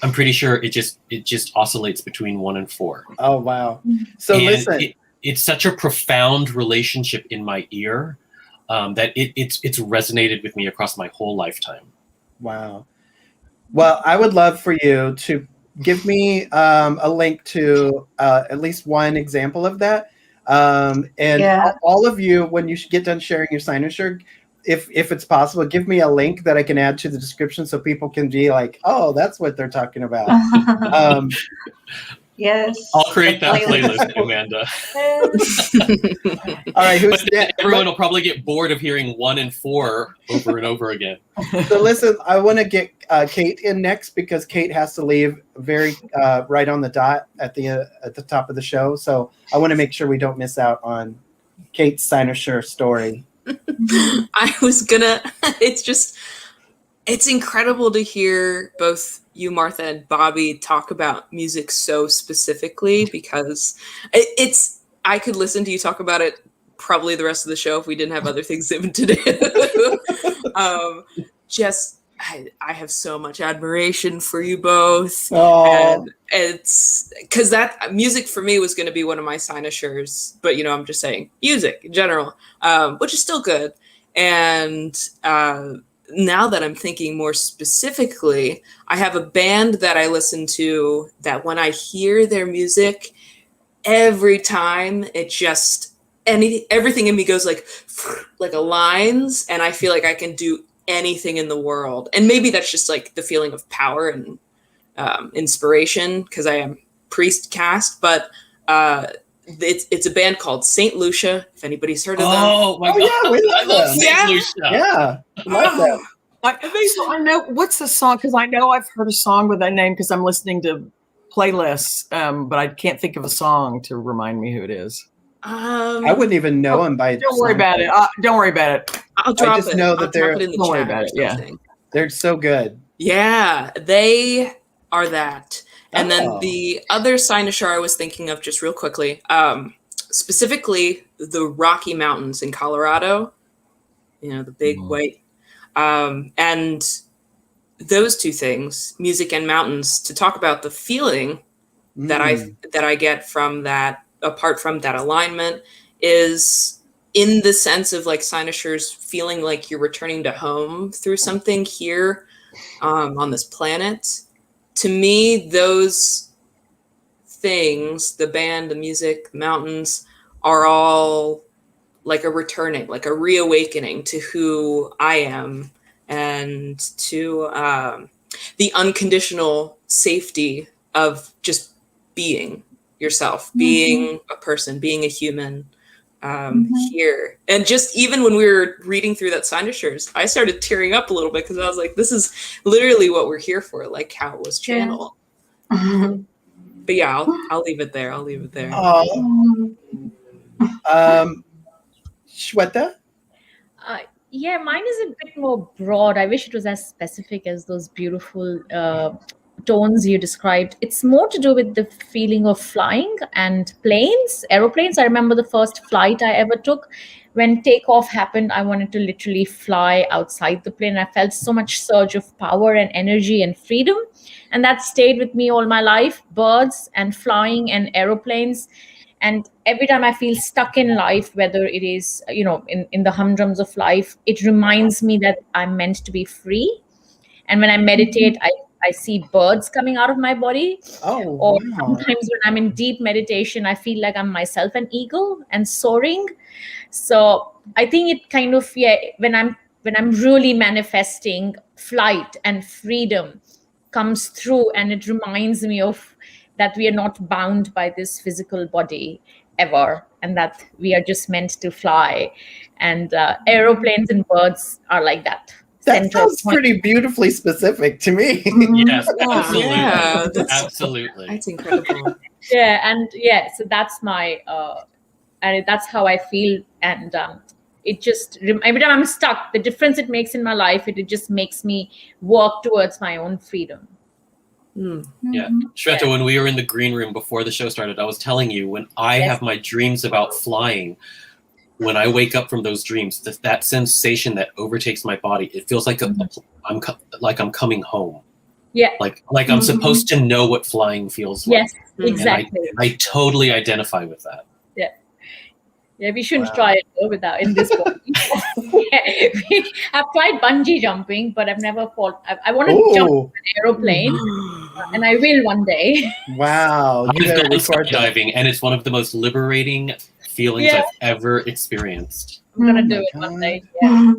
B: I'm pretty sure it just oscillates between 1 and 4.
A: Oh, wow. So
B: and
A: listen.
B: It's such a profound relationship in my ear that it's resonated with me across my whole lifetime.
A: Wow. Well, I would love for you to give me a link to at least one example of that. All of you, when you get done sharing your Sinusure, if it's possible, give me a link that I can add to the description so people can be like, oh, that's what they're talking about.
C: Yes.
B: I'll create that playlist, Amanda.
A: All right.
B: Everyone will probably get bored of hearing 1 and 4 over and over again.
A: So listen, I want to get Kate in next, because Kate has to leave very right on the dot at the top of the show. So I want to make sure we don't miss out on Kate's Sinusure story.
D: It's incredible to hear both you, Martha, and Bobby talk about music so specifically, because I could listen to you talk about it probably the rest of the show if we didn't have other things to do. I have so much admiration for you both. And it's because that music for me was going to be one of my Sinusures, but I'm just saying music in general, which is still good. And now that I'm thinking more specifically, I have a band that I listen to that when I hear their music, every time it just everything in me goes like aligns, and I feel like I can do anything in the world. And maybe that's just like the feeling of power and inspiration, because I am priest cast, but it's a band called Saint Lucia, if anybody's heard of them.
B: Oh my God.
A: Yeah, we love
B: I love
A: them.
B: Saint Lucia.
A: Yeah, love them.
F: So I know what's the song, because I know I've heard a song with that name because I'm listening to playlists, but I can't think of a song to remind me who it is.
A: I wouldn't even know them by.
F: Don't worry about it. Don't worry about it.
D: I'll drop
A: I just know that they're.
D: in the
F: don't worry
D: chat
F: about it. Yeah,
A: they're so good.
D: Yeah, they are that. And then the other Sinusure I was thinking of, just real quickly, specifically the Rocky Mountains in Colorado, the big white, and those two things, music and mountains, to talk about the feeling that I get from that, apart from that alignment, is in the sense of like Sinusures feeling like you're returning to home through something here on this planet. To me, those things, the band, the music, the mountains, are all like a returning, like a reawakening to who I am, and to the unconditional safety of just being yourself, being a person, being a human here. And just even when we were reading through that Sinusures, I started tearing up a little bit, because I was like, this is literally what we're here for, like how it was channeled. But yeah, I'll leave it there.
A: Shweta?
E: Yeah, mine is a bit more broad. I wish it was as specific as those beautiful tones you described. It's more to do with the feeling of flying and aeroplanes. I remember the first flight I ever took. When takeoff happened, I wanted to literally fly outside the plane. I felt so much surge of power and energy and freedom. And that stayed with me all my life. Birds and flying and aeroplanes. And every time I feel stuck in life, whether it is, in the humdrums of life, it reminds me that I'm meant to be free. And when I meditate, I see birds coming out of my body. Or sometimes when I'm in deep meditation, I feel like I'm myself an eagle and soaring. So I think it kind of, when I'm really manifesting, flight and freedom comes through, and it reminds me of that we are not bound by this physical body ever, and that we are just meant to fly. And aeroplanes and birds are like that.
A: That sounds pretty beautifully specific to me.
B: Yes, absolutely.
D: Yeah,
B: Absolutely.
D: That's incredible.
E: So that's my, and that's how I feel. And it just, every time I'm stuck, the difference it makes in my life, it just makes me work towards my own freedom.
B: Yeah. Shweta, when we were in the green room before the show started, I was telling you, when I have my dreams about flying, when I wake up from those dreams, that sensation that overtakes my body, it feels like I'm coming home.
E: Yeah.
B: Like I'm supposed to know what flying feels like.
E: Yes, exactly.
B: I totally identify with that.
E: Yeah. Yeah, we shouldn't try it though in this body. I've tried bungee jumping, but I've never fallen. I wanted to jump an aeroplane, and I will one day.
A: Wow.
B: I've gone skydiving, and it's one of the most liberating feelings I've ever experienced.
E: I'm going to do it one day. Yeah.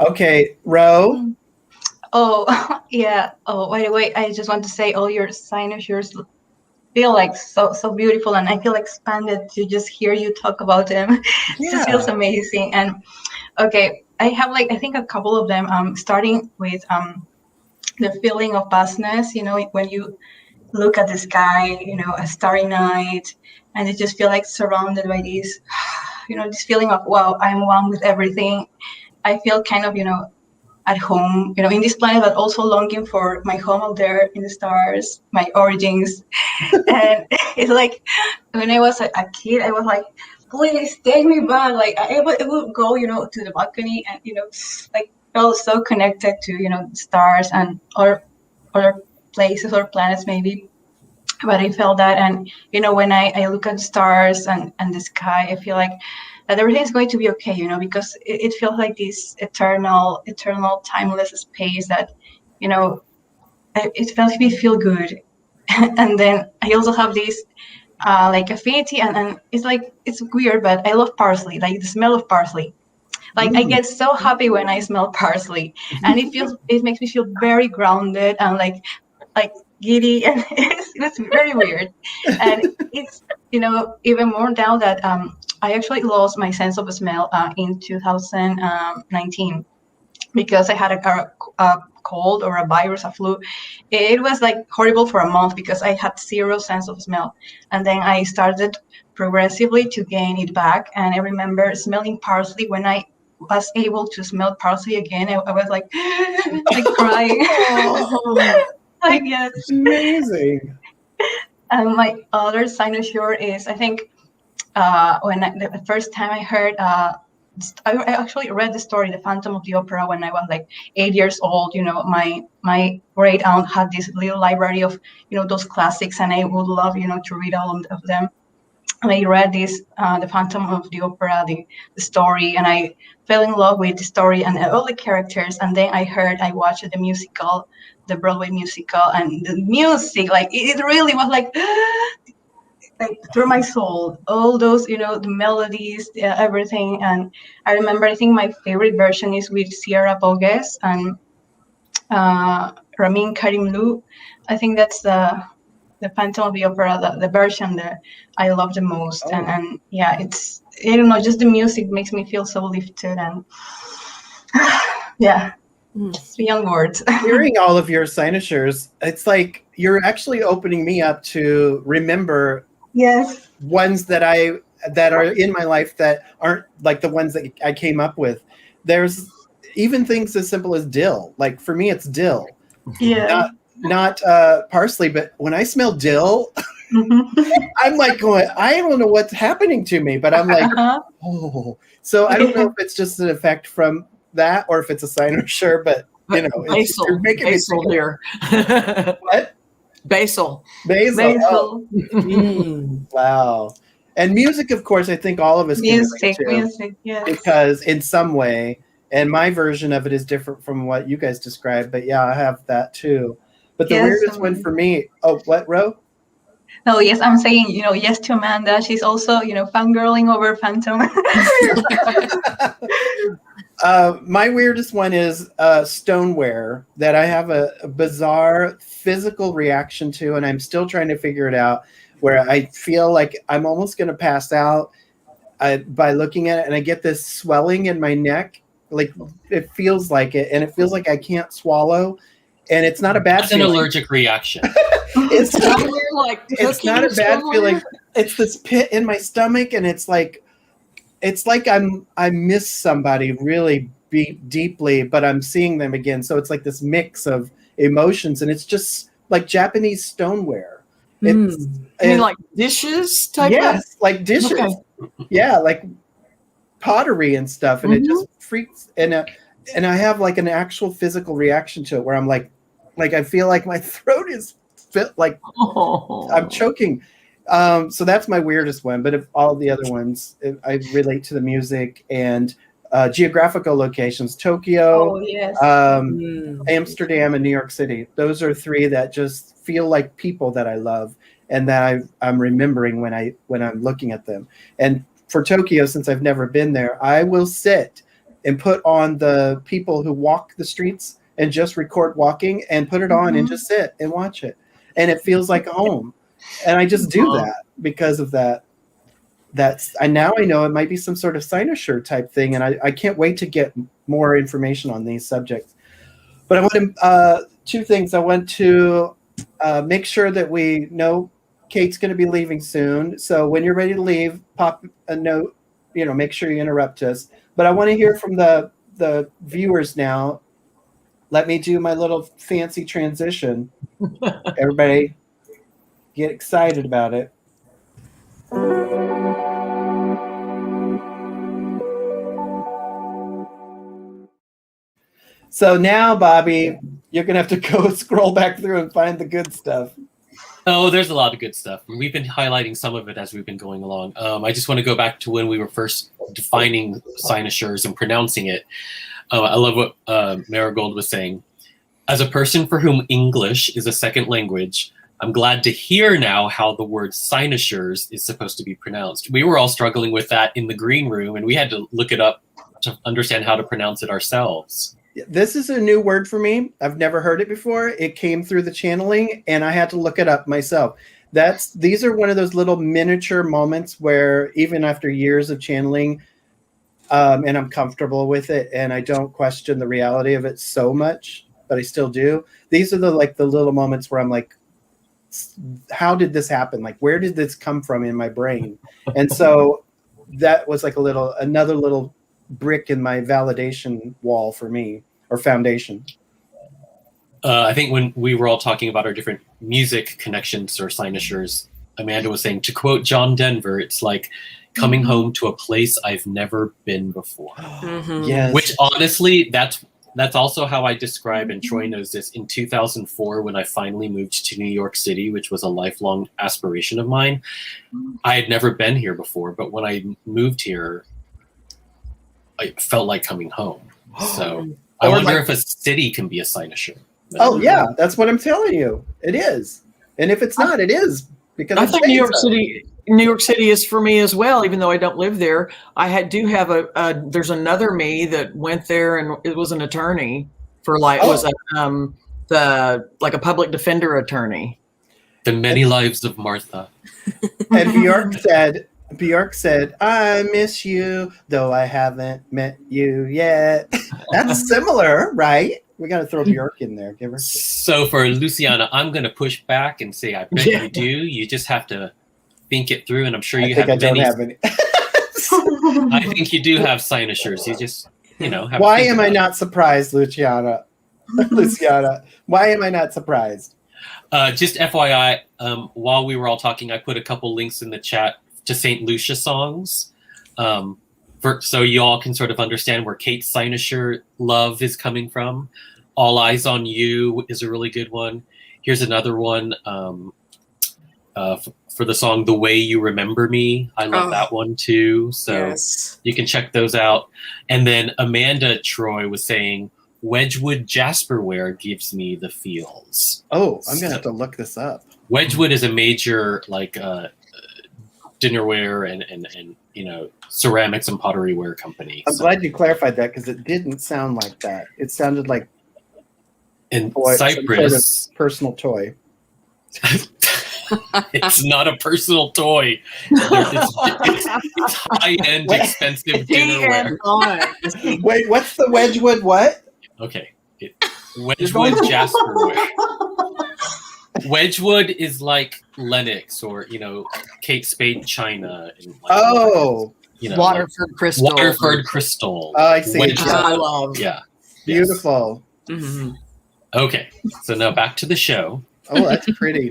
A: Okay, Ro.
C: Oh, yeah. Oh, by the way, I just want to say all your Sinusoires feel like so beautiful, and I feel expanded to just hear you talk about them. It just feels amazing. And okay, I have I think a couple of them, starting with the feeling of vastness, when you look at the sky, a starry night, and you just feel like surrounded by this, this feeling of, wow, I'm one with everything. I feel kind of, at home, in this planet, but also longing for my home out there in the stars, my origins. And it's like, when I was a kid, I was like, please take me back. Like I would go, to the balcony and, felt so connected to, the stars and or other places or planets maybe. But I felt that, and, when I look at the stars and the sky, I feel like that everything is going to be okay, because it feels like this eternal, timeless space that, it felt me feel good. And then I also have this affinity, and it's weird, but I love parsley, like the smell of parsley. I get so happy when I smell parsley, and it makes me feel very grounded and like giddy, and it's very weird. And it's, even more now that I actually lost my sense of smell in 2019 because I had a cold or a virus, a flu. It was horrible for a month because I had zero sense of smell. And then I started progressively to gain it back. And I remember smelling parsley. When I was able to smell parsley again, I was crying. Yes.
A: Amazing.
C: And my other Sinusoire is, I think, when the first time I heard, I actually read the story, The Phantom of the Opera, when I was 8 years old. My great aunt had this little library of, those classics, and I would love, to read all of them. And I read this, The Phantom of the Opera, the story, and I fell in love with the story and all the characters. And then I watched the musical, the Broadway musical, and the music, it really was through my soul, all those, the melodies, everything. And I remember, I think my favorite version is with Sierra Bogues and Ramin Karimloo. I think that's the Phantom of the Opera, the version that I love the most. And yeah, it's, I don't know, just the music makes me feel so lifted, and yeah, it's beyond words.
A: Hearing all of your Sinusoires, it's like you're actually opening me up to remember ones that are in my life that aren't like the ones that I came up with. there's even things as simple as dill. Like for me, it's dill.
C: Yeah.
A: Not parsley, but when I smell dill,
C: Mhm.
A: I'm like going, I don't know what's happening to me, but I'm like,
C: Uh-huh.
A: oh. So I don't know if it's just an effect from that or if it's a cynosure, but you know,
F: Basil,
A: making
F: basil
A: me
F: here.
A: what?
F: Basil.
A: Basil. Oh,
C: Basil.
A: wow. And music, of course, I think all of us can relate to
C: Music, yes.
A: because in some way, and my version of it is different from what you guys described, but yeah, I have that too. But the
C: Yes,
A: weirdest one for me, oh, what, Ro?
C: No, yes, I'm saying, yes to Amanda. She's also, fangirling over Phantom.
A: My weirdest one is stoneware that I have a bizarre physical reaction to, and I'm still trying to figure it out, where I feel like I'm almost going to pass out by looking at it, and I get this swelling in my neck. Like it feels like it, and it feels like I can't swallow, and it's not a bad
B: That's an
A: feeling.
B: allergic reaction.
A: It's not,
F: Like
A: it's not a bad feeling. It's this pit in my stomach, and it's like I miss somebody really deeply, but I'm seeing them again. So it's like this mix of emotions, and it's just like Japanese stoneware. It's,
F: You mean like dishes type?
A: yes, like dishes.
F: Okay.
A: Yeah, like pottery and stuff, and it just freaks. And I have like an actual physical reaction to it, where I'm like I feel like my throat is like I'm choking. So that's my weirdest one. But if all the other ones, I relate to the music and geographical locations: Tokyo,
C: Oh, yes.
A: Amsterdam, and New York City. Those are three that just feel like people that I love and that I'm remembering when I'm looking at them. And for Tokyo, since I've never been there, I will sit and put on the people who walk the streets and just record walking and put it on and just sit and watch it. And it feels like home. And I just do that because of that. Now I know it might be some sort of cynosure type thing. And I can't wait to get more information on these subjects. But I want to, two things. I want to make sure that we know Kate's going to be leaving soon. So when you're ready to leave, pop a note, make sure you interrupt us. But I want to hear from the viewers now. Let me do my little fancy transition. Everybody get excited about it. So now, Bobby, you're going to have to go scroll back through and find the good stuff.
B: Oh, there's a lot of good stuff. We've been highlighting some of it as we've been going along. I just want to go back to when we were first defining cynosures and pronouncing it. I love what Marigold was saying. As a person for whom English is a second language, I'm glad to hear now how the word cynosures is supposed to be pronounced. We were all struggling with that in the green room, and we had to look it up to understand how to pronounce it ourselves.
A: This is a new word for me. I've never heard it before. It came through the channeling, and I had to look it up myself. These are one of those little miniature moments where even after years of channeling, and I'm comfortable with it, and I don't question the reality of it so much, but I still do. These are the little moments where I'm like, how did this happen? Like, where did this come from in my brain? And so that was like another little brick in my validation wall for me, or foundation.
B: I think when we were all talking about our different music connections or cynosures, Amanda was saying, to quote John Denver, it's like coming home to a place I've never been before.
A: Yes.
B: Which honestly, that's also how I describe, and Troy knows this, in 2004 when I finally moved to New York City, which was a lifelong aspiration of mine. I had never been here before, but when I moved here, I felt like coming home. So I wonder if a city can be a cynosure.
A: Oh yeah, that's what I'm telling you. It is. And if it's not, it is. Because
F: I think New York City is for me as well, even though I don't live there. Do have there's another me that went there, and it was an attorney for was a public defender attorney.
B: The Many Lives of Martha.
A: And Bjork said, I miss you, though I haven't met you yet. That's similar, right? We got to throw Bjork in there. Give her.
B: So for Luciana, I'm going to push back and say, I bet you do. You just have to think it through, and I'm sure you have many.
A: I don't have any.
B: I think you do have cynosures. You just have
A: Why
B: to think
A: am I
B: about it.
A: not surprised, Luciana? Luciana, why am I not surprised?
B: Just FYI, while we were all talking, I put a couple links in the chat to St. Lucia songs, so you all can sort of understand where Kate Sinusoire love is coming from. All Eyes on You is a really good one. Here's another one for the song The Way You Remember Me. I love that one too. So you can check those out. And then Amanda Troy was saying, Wedgwood Jasperware gives me the feels.
A: Oh, I'm gonna have to look this up.
B: Wedgwood is a major dinnerware and ceramics and pottery ware company.
A: I'm glad you clarified that because it didn't sound like that. It sounded like
B: Cyprus,
A: sort of personal toy.
B: It's not a personal toy. It's high-end, expensive dinnerware.
A: Wait, what's the Wedgwood what?
B: Okay. Wedgwood Jasperware. Wedgwood is like Lenox or, Kate Spade China. And
F: Waterford Crystal.
B: Waterford Crystal.
A: Oh, I see.
F: I love.
B: Yeah.
A: Beautiful.
B: Yes. Mm-hmm. Okay. So now back to the show.
A: Oh, that's pretty.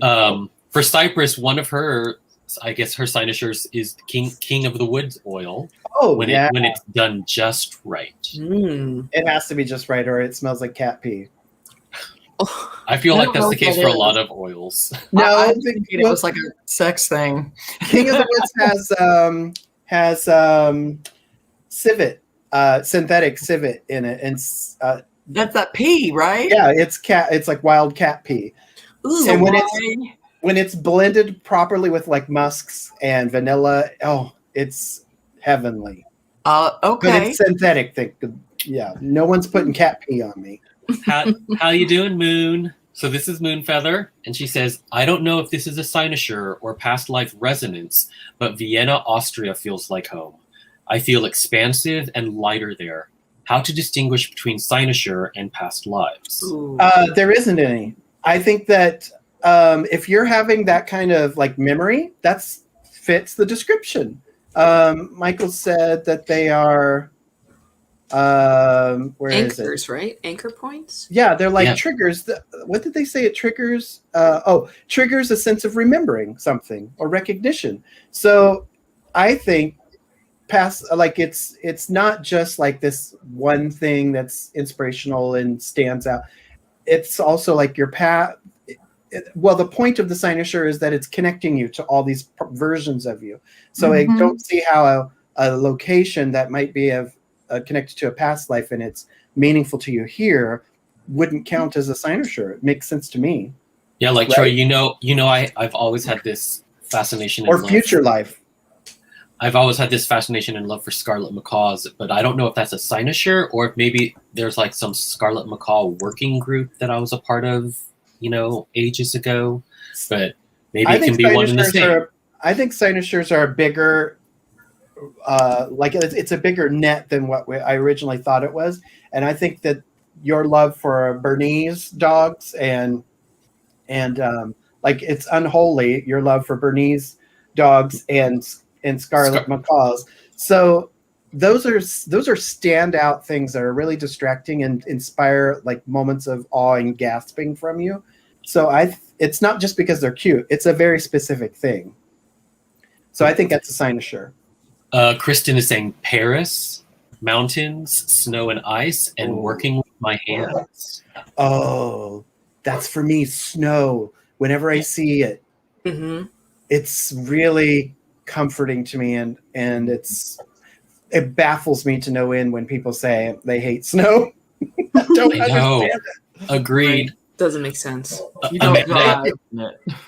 B: For Cyprus, one of her, I guess her Sinusoires is King of the Woods oil.
A: Oh,
B: when it's done just right.
A: It has to be just right, or it smells like cat pee.
B: I feel like that's the case for a lot of oils.
A: No,
F: I think it was like a sex thing.
A: King of the Woods has civet, synthetic civet in it, and
F: that's that pee, right?
A: Yeah, it's like wild cat pee.
F: Ooh,
A: and when it's blended properly with like musks and vanilla, it's heavenly.
F: Okay.
A: But it's synthetic. Yeah, no one's putting cat pee on me.
B: How you doing, Moon? So this is Moon Feather, and she says, I don't know if this is a Sinusoire or past life resonance, but Vienna, Austria feels like home. I feel expansive and lighter there. How to distinguish between Sinusoire and past lives?
A: There isn't any. I think that if you're having that kind of like memory, that fits the description. Michael said that they are
D: anchors, right? Anchor points?
A: Yeah, they're like triggers. What did they say? It triggers triggers a sense of remembering something or recognition. So I think it's not just like this one thing that's inspirational and stands out. It's also like your path. Well, the point of the Sinusoire is that it's connecting you to all these versions of you. So I don't see how a location that might be connected to a past life and it's meaningful to you here wouldn't count as a Sinusoire. It makes sense to me.
B: Yeah, like right? Troy, I've always had this fascination
A: or future life.
B: I've always had this fascination and love for scarlet macaws, but I don't know if that's a Sinusoire or if maybe there's like some scarlet macaw working group that I was a part of, ages ago. But maybe it can be one and the same.
A: I think Sinusoires are a bigger, it's a bigger net than what I originally thought it was. And I think that your love for Bernese dogs and it's unholy, your love for Bernese dogs and scarlet macaws. So those are standout things that are really distracting and inspire like moments of awe and gasping from you. So it's not just because they're cute. It's a very specific thing. So I think that's a Sinusoire.
B: Kristen is saying Paris, mountains, snow and ice, and working with my hands.
A: Oh, that's for me. Snow. Whenever I see it, it's really comforting to me, and it baffles me to no end when people say they hate snow. I don't understand it.
B: Agreed.
D: Doesn't make sense.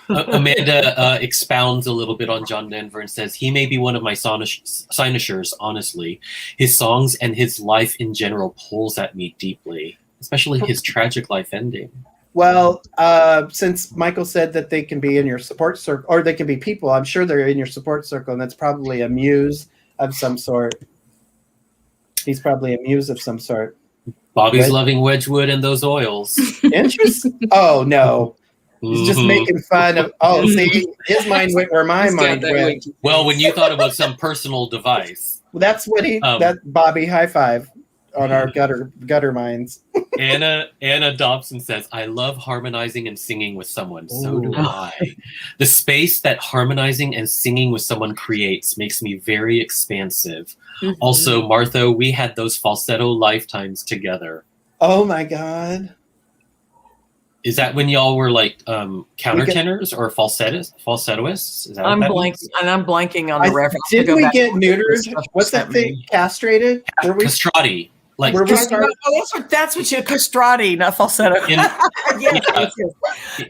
B: Amanda expounds a little bit on John Denver and says he may be one of my Sinusoires. Honestly, his songs and his life in general pulls at me deeply, especially his tragic life ending.
A: Well, since Michael said that they can be in your support circle, or they can be people, I'm sure they're in your support circle, and that's probably a muse of some sort. He's probably a muse of some sort.
B: Bobby's loving Wedgwood and those oils.
A: Interesting. Oh, no. He's just making fun of, see, his mind went where my mind went.
B: Well, when you thought it was some personal device.
A: Well, that's what that Bobby, high five. on our gutter minds.
B: Anna Dobson says, I love harmonizing and singing with someone. So do
A: Ooh.
B: I. The space that harmonizing and singing with someone creates makes me very expansive.
D: Mhm.
B: Also, Martha, we had those falsetto lifetimes together.
A: Oh my God.
B: Is that when y'all were like countertenors or falsettoists? Is that
F: I'm
B: what that
F: blanking,
B: means?
F: and I'm blanking on the reference.
A: Didn't we
F: Go back
A: get
F: and look at the
A: neutered?
F: stuff you
A: What's that
F: sent
A: thing?
F: me.
A: Castrated? Were we?
B: Castrati. Like
A: Were we start-
F: that's what you castrati, not falsetto.
B: In-
F: Yes.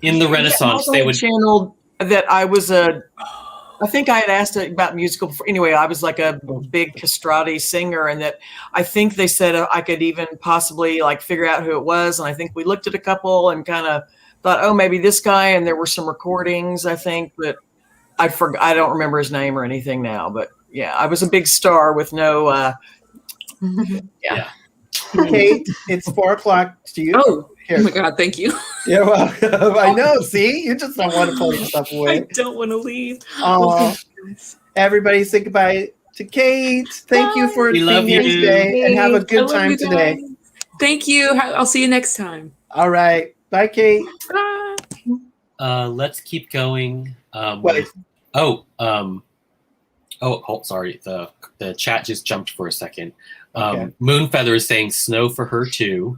B: in the Renaissance,
F: Michael
B: they
F: had
B: would.
F: channeled that I think I had asked about musical before. Anyway, I was like a big castrati singer, and that I think they said I could even possibly like figure out who it was. And I think we looked at a couple and kind of thought, oh, maybe this guy. And there were some recordings, I think, but I don't remember his name or anything now. But yeah, I was a big star with no.
B: Yeah.
A: Kate, it's 4:00. Do you?
D: Oh,
A: Here.
D: oh my God, thank you.
A: You're welcome. I know. See, you just don't want to pull yourself
D: I
A: away.
D: don't want to leave.
A: Oh, everybody, say goodbye to Kate. Thank you for
B: We
A: being
B: love
A: here
B: you.
A: today, and have a
D: I
A: good
D: love
A: time
D: you
A: today.
D: guys. Thank you. I'll see you next time.
A: All right, bye, Kate.
D: Bye.
B: Let's keep going.
A: Wait.
B: Sorry. The chat just jumped for a second.
A: Okay.
B: Moonfeather is saying snow for her too.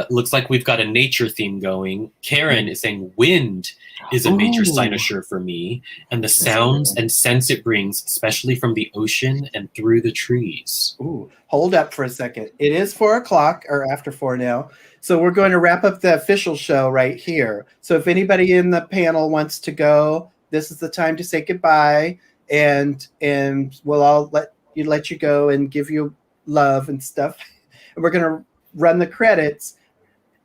B: Looks like we've got a nature theme going. Karen is saying wind is a major
F: Ooh.
B: cynosure for me, and the sounds and scents it brings, especially from the ocean and through the trees.
A: Ooh, hold up for a second. It is 4:00 or after 4 now. So we're going to wrap up the official show right here. So if anybody in the panel wants to go, this is the time to say goodbye, and we'll all let you go and give you love and stuff. And we're going to run the credits,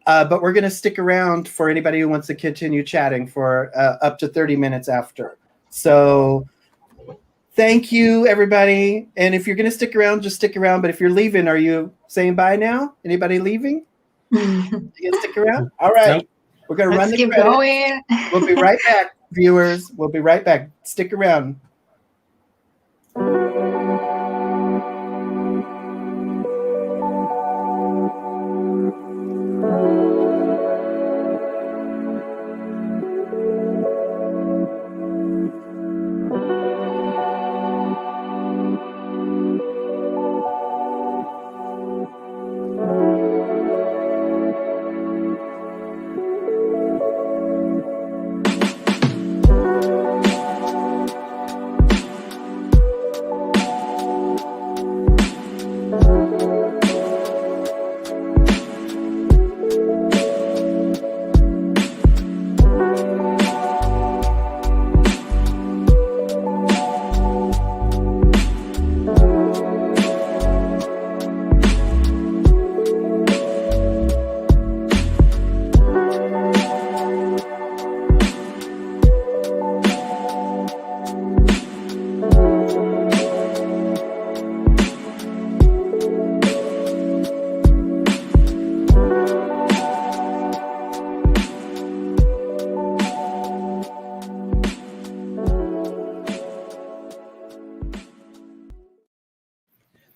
A: but we're going to stick around for anybody who wants to continue chatting for up to 30 minutes after. So thank you, everybody. And if you're going to stick around, just stick around. But if you're leaving, are you saying bye now? Anybody leaving? You gonna stick around? All right.
B: Nope.
A: We're going to run
C: Let's
A: the
C: keep
A: credits.
C: going.
A: We'll be right back, viewers. We'll be right back. Stick around.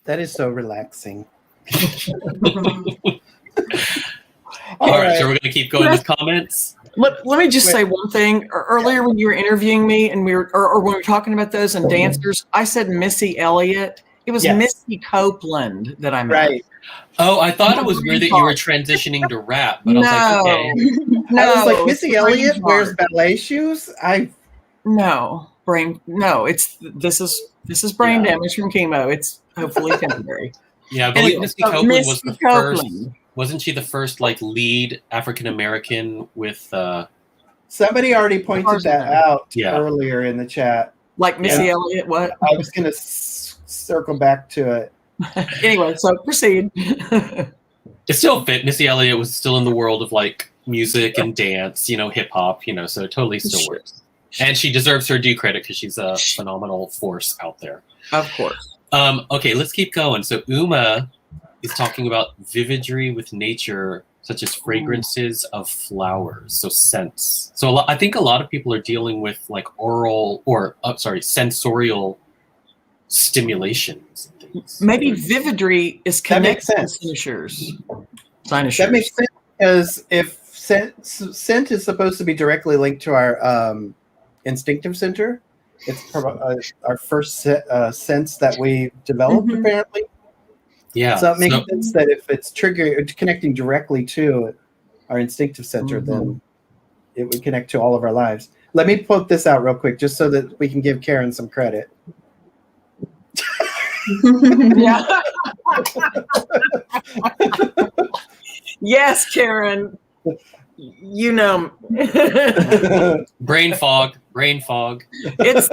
A: That is so relaxing.
B: All right, so we're going to keep going with comments.
F: Let me just say one thing. Earlier when you were interviewing me and or when we were talking about those and dancers, I said Missy Elliott. It was
A: Yes.
F: Missy Copeland that I meant.
A: Right.
B: Oh, I thought it was weird that you were transitioning to rap, but I was like, okay.
F: No,
A: I was like,
F: it's
A: Missy
F: brain
A: Elliott
F: fart.
A: wears ballet shoes?
F: No, this is brain
B: Yeah.
F: damage from chemo. It's hopefully temporary.
B: Yeah, I believe
F: Anyway,
B: Misty
F: so
B: Copeland was
F: Misty
B: the first.
F: Copeland.
B: Wasn't she the first like lead African American with?
A: Somebody already pointed that out
B: Yeah.
A: earlier in the chat.
F: Like Missy Elliott, what?
A: I was going to circle back to it.
F: Anyway, so proceed.
B: It still fit. Missy Elliott was still in the world of like music and dance, hip hop, so it totally still
F: Sure.
B: works. And she deserves her due credit because she's a phenomenal force out there.
F: Of course.
B: Okay, let's keep going. So Uma is talking about vividry with nature, such as fragrances of flowers, so scents. So I think a lot of people are dealing with like sensorial stimulations and things.
F: Maybe vividry is
A: That makes
F: connected
A: sense.
F: to Sinusours.
A: That makes sense because if scent is supposed to be directly linked to our instinctive center, it's our first sense that we developed, apparently.
B: Yeah.
A: So it makes sense that if it's connecting directly to our instinctive center, then it would connect to all of our lives. Let me put this out real quick, just so that we can give Karen some credit.
F: Yeah. Yes, Karen. You know,
B: Brain fog.
F: it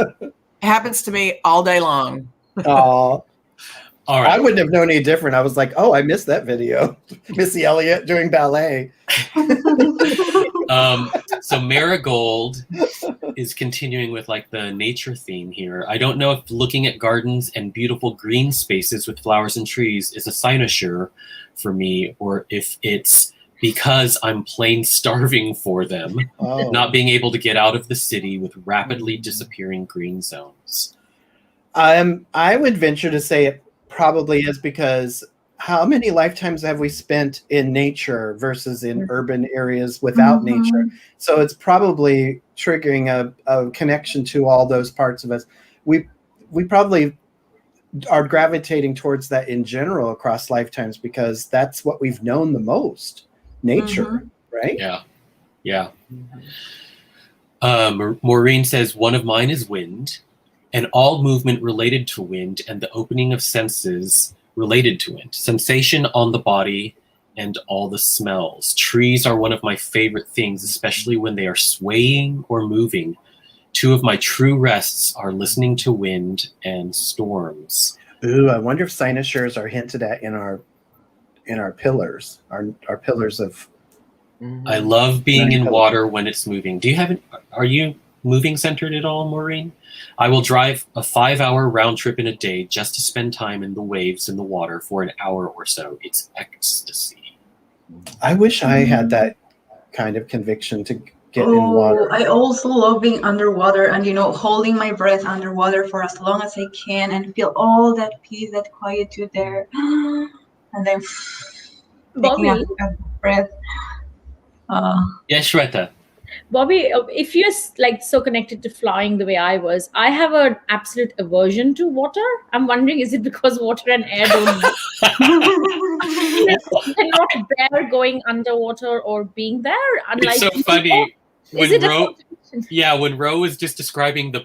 F: happens to me all day long.
A: Oh,
B: All right.
A: I wouldn't have known any different. I was like, oh, I missed that video. Missy Elliott doing ballet.
B: So Marigold is continuing with like the nature theme here. I don't know if looking at gardens and beautiful green spaces with flowers and trees is a cynosure for me, or if it's because I'm plain starving for them, not being able to get out of the city with rapidly disappearing green zones.
A: I would venture to say it probably is because how many lifetimes have we spent in nature versus in urban areas without nature? So it's probably triggering a connection to all those parts of us. We probably are gravitating towards that in general across lifetimes because that's what we've known the most, nature, right?
B: Yeah. Maureen says, one of mine is wind, and all movement related to wind and the opening of senses related to wind, sensation on the body and all the smells. Trees are one of my favorite things, especially when they are swaying or moving. Two of my true rests are listening to wind and storms.
A: Ooh, I wonder if cynosures are hinted at in our pillars, our pillars of.
B: I love being in water when it's moving. Are you moving centered at all, Maureen? I will drive a 5-hour round trip in a day just to spend time in the waves in the water for an hour or so. It's ecstasy.
A: I wish I had that kind of conviction to get in water.
C: I also love being underwater and, holding my breath underwater for as long as I can and feel all that peace, that quietude there. And then taking a breath.
B: Yes, Shweta.
E: Bobby, if you're like so connected to flying the way I was, I have an absolute aversion to water. I'm wondering, is it because water and air don't I'm not bear going underwater or being there?
B: Unlike it's so funny when Ro was just describing the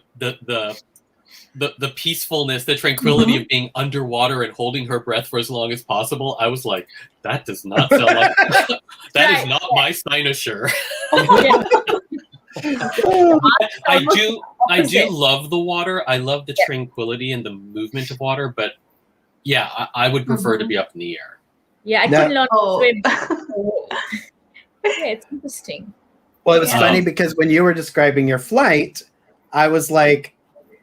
B: peacefulness, the tranquility of being underwater and holding her breath for as long as possible. I was like, that does not sound like that is not my cynosure. I do love the water. I love the tranquility and the movement of water, but yeah, I would prefer to be up in the air.
E: Yeah, I couldn't learn to swim. Yeah, it's interesting.
A: Well, it was funny because when you were describing your flight, I was like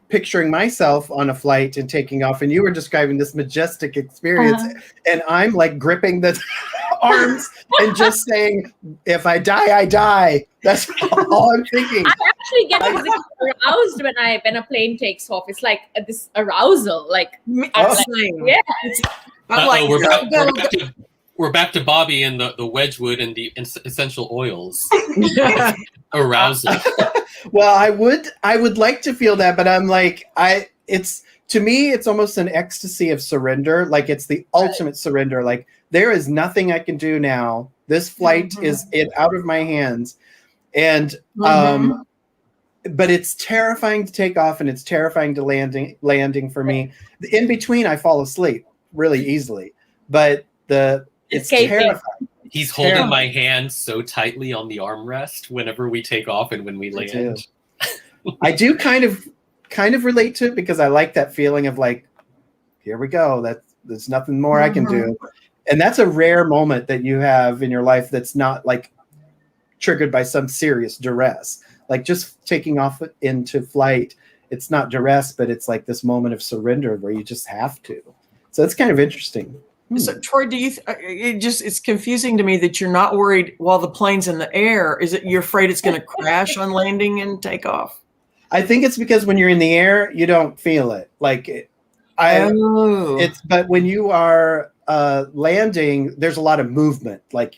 A: picturing myself on a flight and taking off, and you were describing this majestic experience, and I'm like gripping the arms and just saying, if I die, I die. That's all I'm thinking.
E: I actually get aroused when a plane takes off. It's like this arousal,
B: we're back to Bobby and the Wedgwood and the essential oils. Arousal.
A: Well, I would like to feel that, but I'm like, to me, it's almost an ecstasy of surrender. Like it's the ultimate surrender. Like there is nothing I can do now. This flight is out of my hands. And, but it's terrifying to take off and it's terrifying to landing for me. In between, I fall asleep really easily, but it's terrifying.
B: He's holding my hand so tightly on the armrest whenever we take off and when we land.
A: I do kind of relate to it because I like that feeling of like, here we go. There's nothing more I can do. And that's a rare moment that you have in your life that's not like triggered by some serious duress. Like just taking off into flight, it's not duress, but it's like this moment of surrender where you just have to. So it's kind of interesting.
F: So Troy, do you? It's confusing to me that you're not worried while the plane's in the air. Is it you're afraid it's going to crash on landing and take off?
A: I think it's because when you're in the air, you don't feel it. Like But when you are landing, there's a lot of movement. Like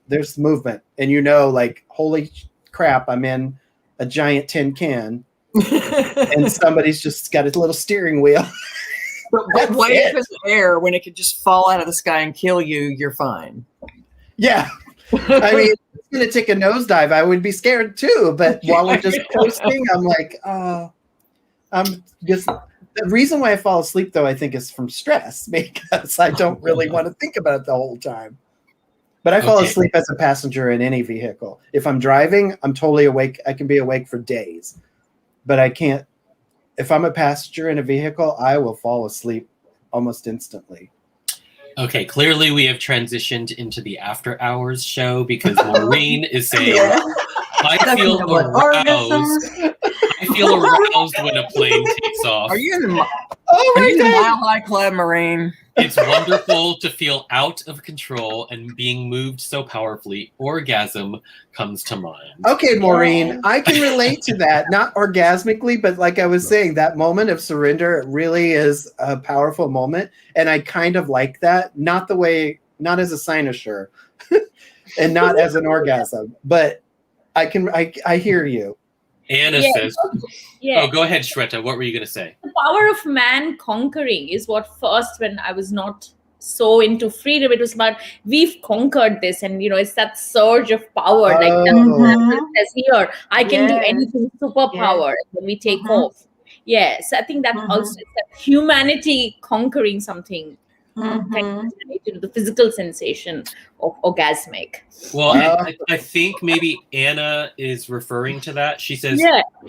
A: there's movement, and like, holy crap, I'm in a giant tin can, and somebody's just got a little steering wheel.
F: But wait for the air when it could just fall out of the sky and kill you. You're fine.
A: Yeah, I mean, if it's gonna take a nosedive, I would be scared too. But while we're just coasting, I'm like, I'm just. The reason why I fall asleep, though, I think is from stress, because I don't really want to think about it the whole time. But I fall asleep as a passenger in any vehicle. If I'm driving, I'm totally awake. I can be awake for days. But I can't. If I'm a passenger in a vehicle, I will fall asleep almost instantly.
B: Okay, clearly we have transitioned into the after hours show because Maureen is saying, I feel aroused. I feel aroused when a plane takes off.
F: Are you in the Mile High Club, Maureen?
B: It's wonderful to feel out of control and being moved so powerfully. Orgasm comes to mind.
A: Okay, Maureen, I can relate to that. Not orgasmically, but like I was saying, that moment of surrender, it really is a powerful moment. And I kind of like that. Not as a cynosure and not as an orgasm, but I hear you.
B: Anna says, oh, go ahead, Shweta. What were you going to say?
E: The power of man conquering is what first, when I was not so into freedom, it was about we've conquered this, and it's that surge of power. Like that says here, I can do anything, superpower when we take off. Yes, I think that also is that humanity conquering something. The physical sensation of orgasmic.
B: Well, I think maybe Anna is referring to that. She says,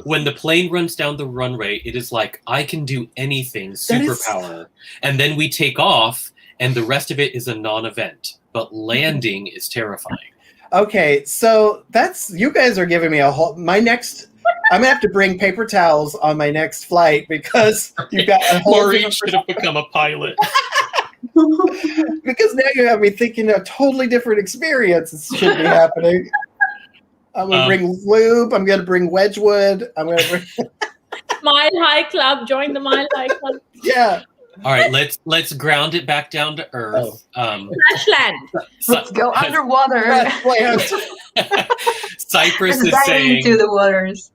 B: when the plane runs down the runway, it is like, I can do anything, superpower. And then we take off, and the rest of it is a non-event. But landing is terrifying.
A: Okay, so you guys are giving me I'm going to have to bring paper towels on my next flight because you've got a whole
B: Maureen should have become a pilot.
A: Because now you have me thinking a totally different experience should be happening. I'm going to bring lube. I'm going to bring Wedgwood. I'm going to bring
E: Mile High Club. Join the Mile High Club.
A: Yeah.
B: All right, let's ground it back down to earth.
E: Flashland.
C: Let's go underwater.
B: Cypress is saying
C: into the waters.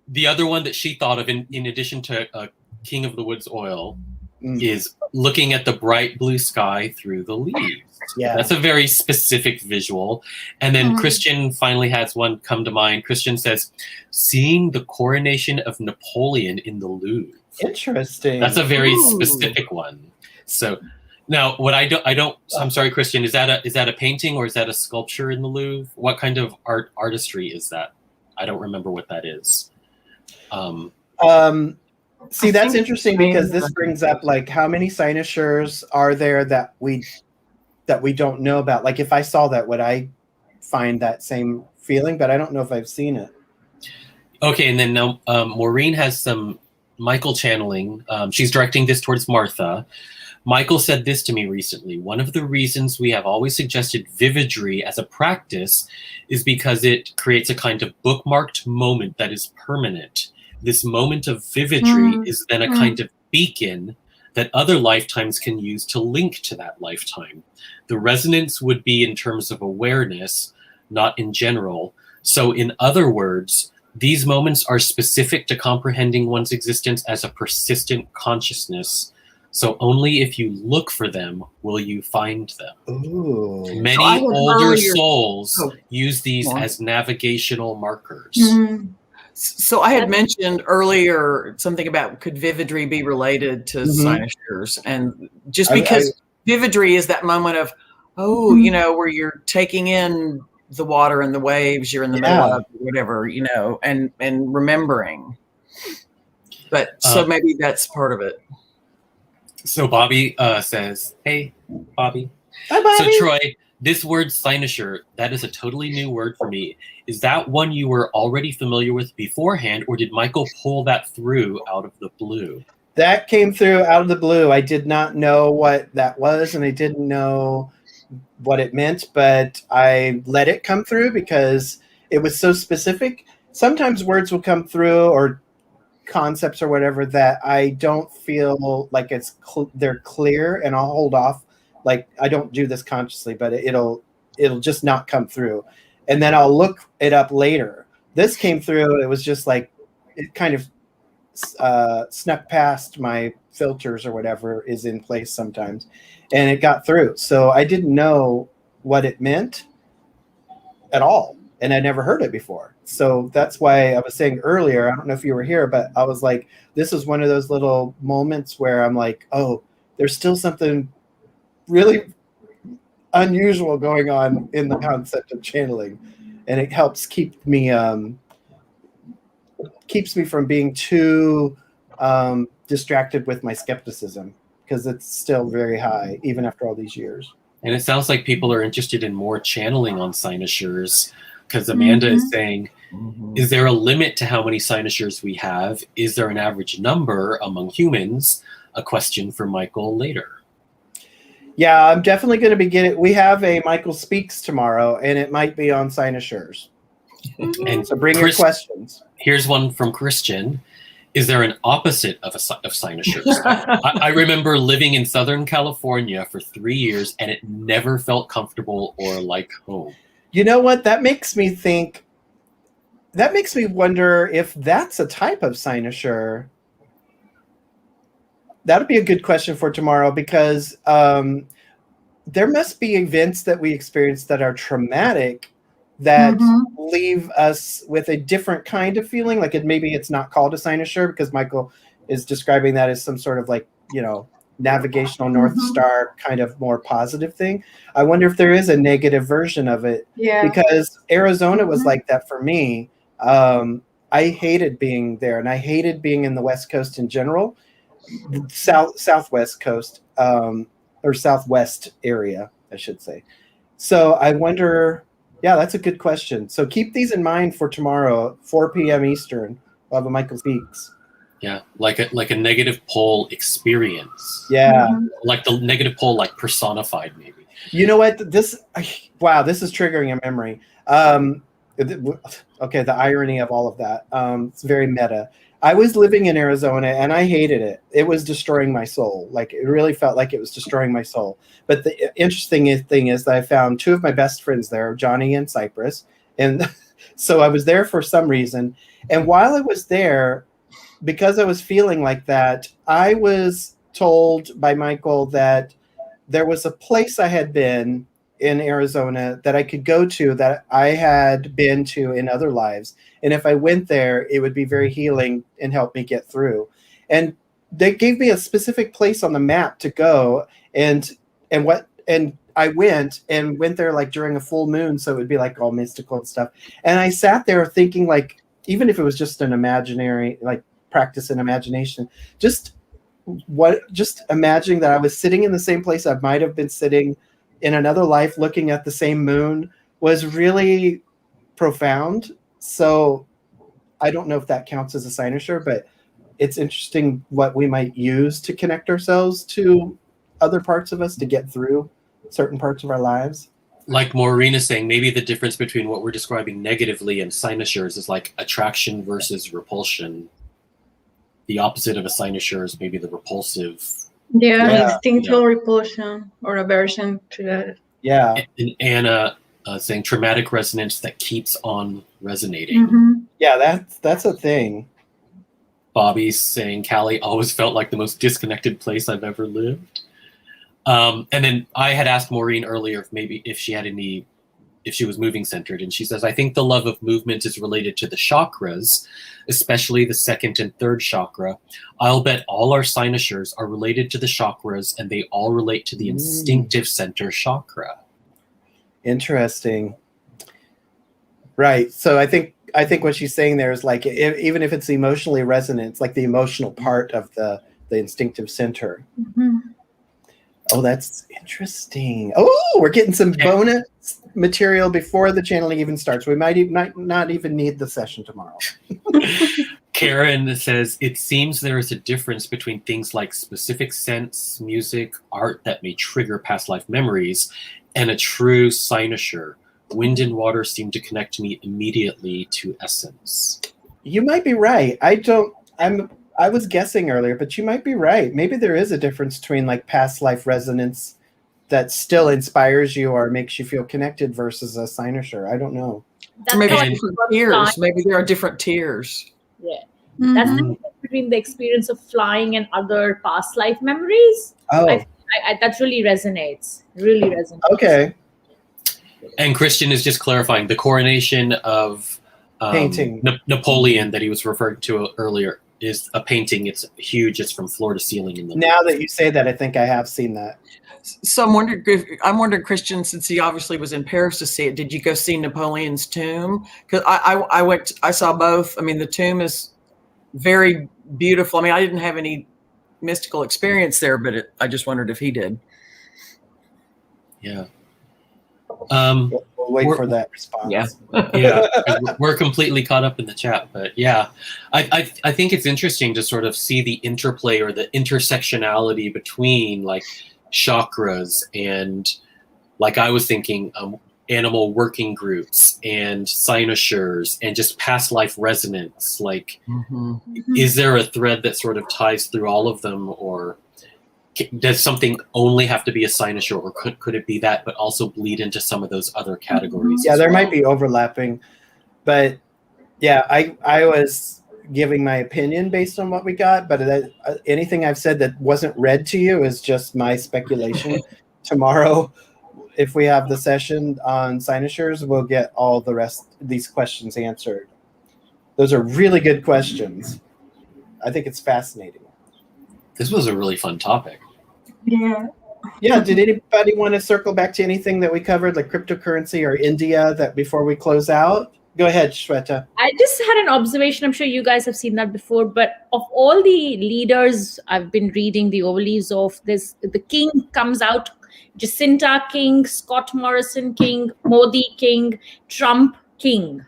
B: The other one that she thought of, in addition to King of the Woods oil, is looking at the bright blue sky through the leaves.
A: Yeah,
B: that's a very specific visual. And then Christian finally has one come to mind. Christian says, seeing the coronation of Napoleon in the Louvre.
A: Interesting.
B: That's a very specific one. So now, what I'm sorry, Christian, is that a painting or is that a sculpture in the Louvre? What kind of artistry is that? I don't remember what that is.
A: See, that's interesting because this brings up like how many cynosures are there that we don't know about. Like if I saw that, would I find that same feeling? But I don't know if I've seen it.
B: Okay, and then now Maureen has some Michael channeling. She's directing this towards Martha. Michael said this to me recently. One of the reasons we have always suggested vividry as a practice is because it creates a kind of bookmarked moment that is permanent. This moment of vividry is then a kind of beacon that other lifetimes can use to link to that lifetime. The resonance would be in terms of awareness, not in general. So in other words, these moments are specific to comprehending one's existence as a persistent consciousness. So only if you look for them will you find them.
A: Ooh.
B: Many older souls use these as navigational markers.
F: So I had mentioned earlier something about could vividry be related to cynosures, and just because vividry is that moment of where you're taking in the water and the waves, you're in the middle of whatever, and remembering. But so maybe that's part of it.
B: So Bobby says, "Hey, Bobby."
A: Hi, Bobby.
B: So Troy, this word cynosure, that is a totally new word for me. Is that one you were already familiar with beforehand, or did Michael pull that through out of the blue?
A: That came through out of the blue. I did not know what that was, and I didn't know what it meant, but I let it come through because it was so specific. Sometimes words will come through or concepts or whatever that I don't feel like they're clear, and I'll hold off. Like I don't do this consciously, but it'll just not come through, and then I'll look it up later. This came through. It was just like it kind of snuck past my filters or whatever is in place sometimes, and it got through. So I didn't know what it meant at all, and I never heard it before. So that's why I was saying earlier, I don't know if you were here, but I was like, this is one of those little moments where I'm like, oh, there's still something really unusual going on in the concept of channeling, and it helps keeps me from being too distracted with my skepticism, because it's still very high even after all these years.
B: And it sounds like people are interested in more channeling on Sinusoires, because Amanda is saying, is there a limit to how many Sinusoires we have? Is there an average number among humans? A question for Michael later.
A: Yeah, I'm definitely going to be getting. We have a Michael Speaks tomorrow, and it might be on Sinusoires.
B: And
A: so bring your questions.
B: Here's one from Christian. Is there an opposite of Sinusoires? I remember living in Southern California for 3 years, and it never felt comfortable or like home.
A: You know what? That makes me think. That makes me wonder if that's a type of Sinusoire. That'd be a good question for tomorrow, because there must be events that we experience that are traumatic that leave us with a different kind of feeling. Like maybe it's not called a Sinusoire because Michael is describing that as some sort of like, navigational North Star kind of more positive thing. I wonder if there is a negative version of it.
C: Yeah.
A: Because Arizona was like that for me. I hated being there, and I hated being in the West Coast in general. Southwest coast, or Southwest area, I should say. So I wonder, yeah, that's a good question. So keep these in mind for tomorrow, 4 p.m. Eastern. We'll have a Michael Speaks.
B: Yeah, like a negative pole experience.
A: Yeah.
B: Like the negative pole, like personified, maybe.
A: You know what? This is triggering a memory. Okay, the irony of all of that. It's very meta. I was living in Arizona, and I hated it. It was destroying my soul. Like, it really felt like it was destroying my soul. But the interesting thing is that I found 2 of my best friends there, Johnny and Cypress. And so I was there for some reason. And while I was there, because I was feeling like that, I was told by Michael that there was a place I had been in Arizona that I could go to that I had been to in other lives. And if I went there, it would be very healing and help me get through. And they gave me a specific place on the map to go. And I went there like during a full moon. So it would be like all mystical and stuff. And I sat there thinking, like, even if it was just an imaginary, like practice in imagination, just imagining that I was sitting in the same place I might have been sitting in another life, looking at the same moon, was really profound. So I don't know if that counts as a Sinusoire, but it's interesting what we might use to connect ourselves to other parts of us to get through certain parts of our lives.
B: Like Maureen is saying, maybe the difference between what we're describing negatively and Sinusoires is like attraction versus repulsion. The opposite of a Sinusoire is maybe the repulsive.
C: Yeah, instinctual repulsion or aversion to that.
A: Yeah.
B: And Anna saying traumatic resonance that keeps on resonating.
A: Yeah, that's a thing.
B: Bobby's saying Cali always felt like the most disconnected place I've ever lived. And then I had asked Maureen earlier if she was moving centered, and she says, I think the love of movement is related to the chakras, especially the 2nd and 3rd chakra. I'll bet all our Sinusoires are related to the chakras, and they all relate to the instinctive center chakra. Interesting.
A: Right. So I think what she's saying there is like, even if it's emotionally resonant, it's like the emotional part of the instinctive center. Oh, that's interesting. Oh, we're getting some bonus material before the channeling even starts. We might not even need the session tomorrow.
B: Karen says, it seems there is a difference between things like specific sense, music, art that may trigger past life memories, and a true Sinusoire. Wind and water seem to connect me immediately to essence.
A: You might be right. I don't I was guessing earlier, but you might be right. Maybe there is a difference between like past life resonance that still inspires you or makes you feel connected versus a cynosure. I don't know.
E: That's
F: Maybe
E: how I
F: different
E: got
F: tiers.
E: flying.
F: Maybe there are different tiers.
E: Yeah. That's the
C: Mhm.
E: difference between the experience of flying and other past life memories.
A: Oh,
E: That really resonates. Really resonates.
A: okay.
B: And Christian is just clarifying the coronation of
A: Painting.
B: Napoleon that he was referring to earlier is a painting. It's huge. It's from floor to ceiling in the
A: Now that you say that, I think I have seen that.
F: So I'm wondering, Christian, since he obviously was in Paris to see it, did you go see Napoleon's tomb? Because I saw both. I mean, the tomb is very beautiful. I mean, I didn't have any mystical experience there, but I just wondered if he did.
B: Yeah.
A: We'll wait
B: We're-
A: for that response.
F: Yeah.
B: Yeah, we're completely caught up in the chat, but yeah, I think it's interesting to sort of see the interplay or the intersectionality between like chakras and, like I was thinking, animal working groups and cynosures and just past life resonance. Like, is there a thread that sort of ties through all of them, or does something only have to be a cynosure, or could it be that, but also bleed into some of those other categories?
A: Yeah,
B: as
A: there
B: well?
A: might be overlapping, but yeah, I was giving my opinion based on what we got, but anything I've said that wasn't read to you is just my speculation. Tomorrow, if we have the session on cynosures, we'll get all the rest of these questions answered. Those are really good questions. I think it's fascinating.
B: This was a really fun topic.
C: Yeah.
A: Yeah, did anybody want to circle back to anything that we covered, like cryptocurrency or India, that before we close out? Go ahead, Shweta.
E: I just had an observation. I'm sure you guys have seen that before, but of all the leaders I've been reading the overleaves of this, the king comes out, Jacinta king, Scott Morrison king, Modi king, Trump king.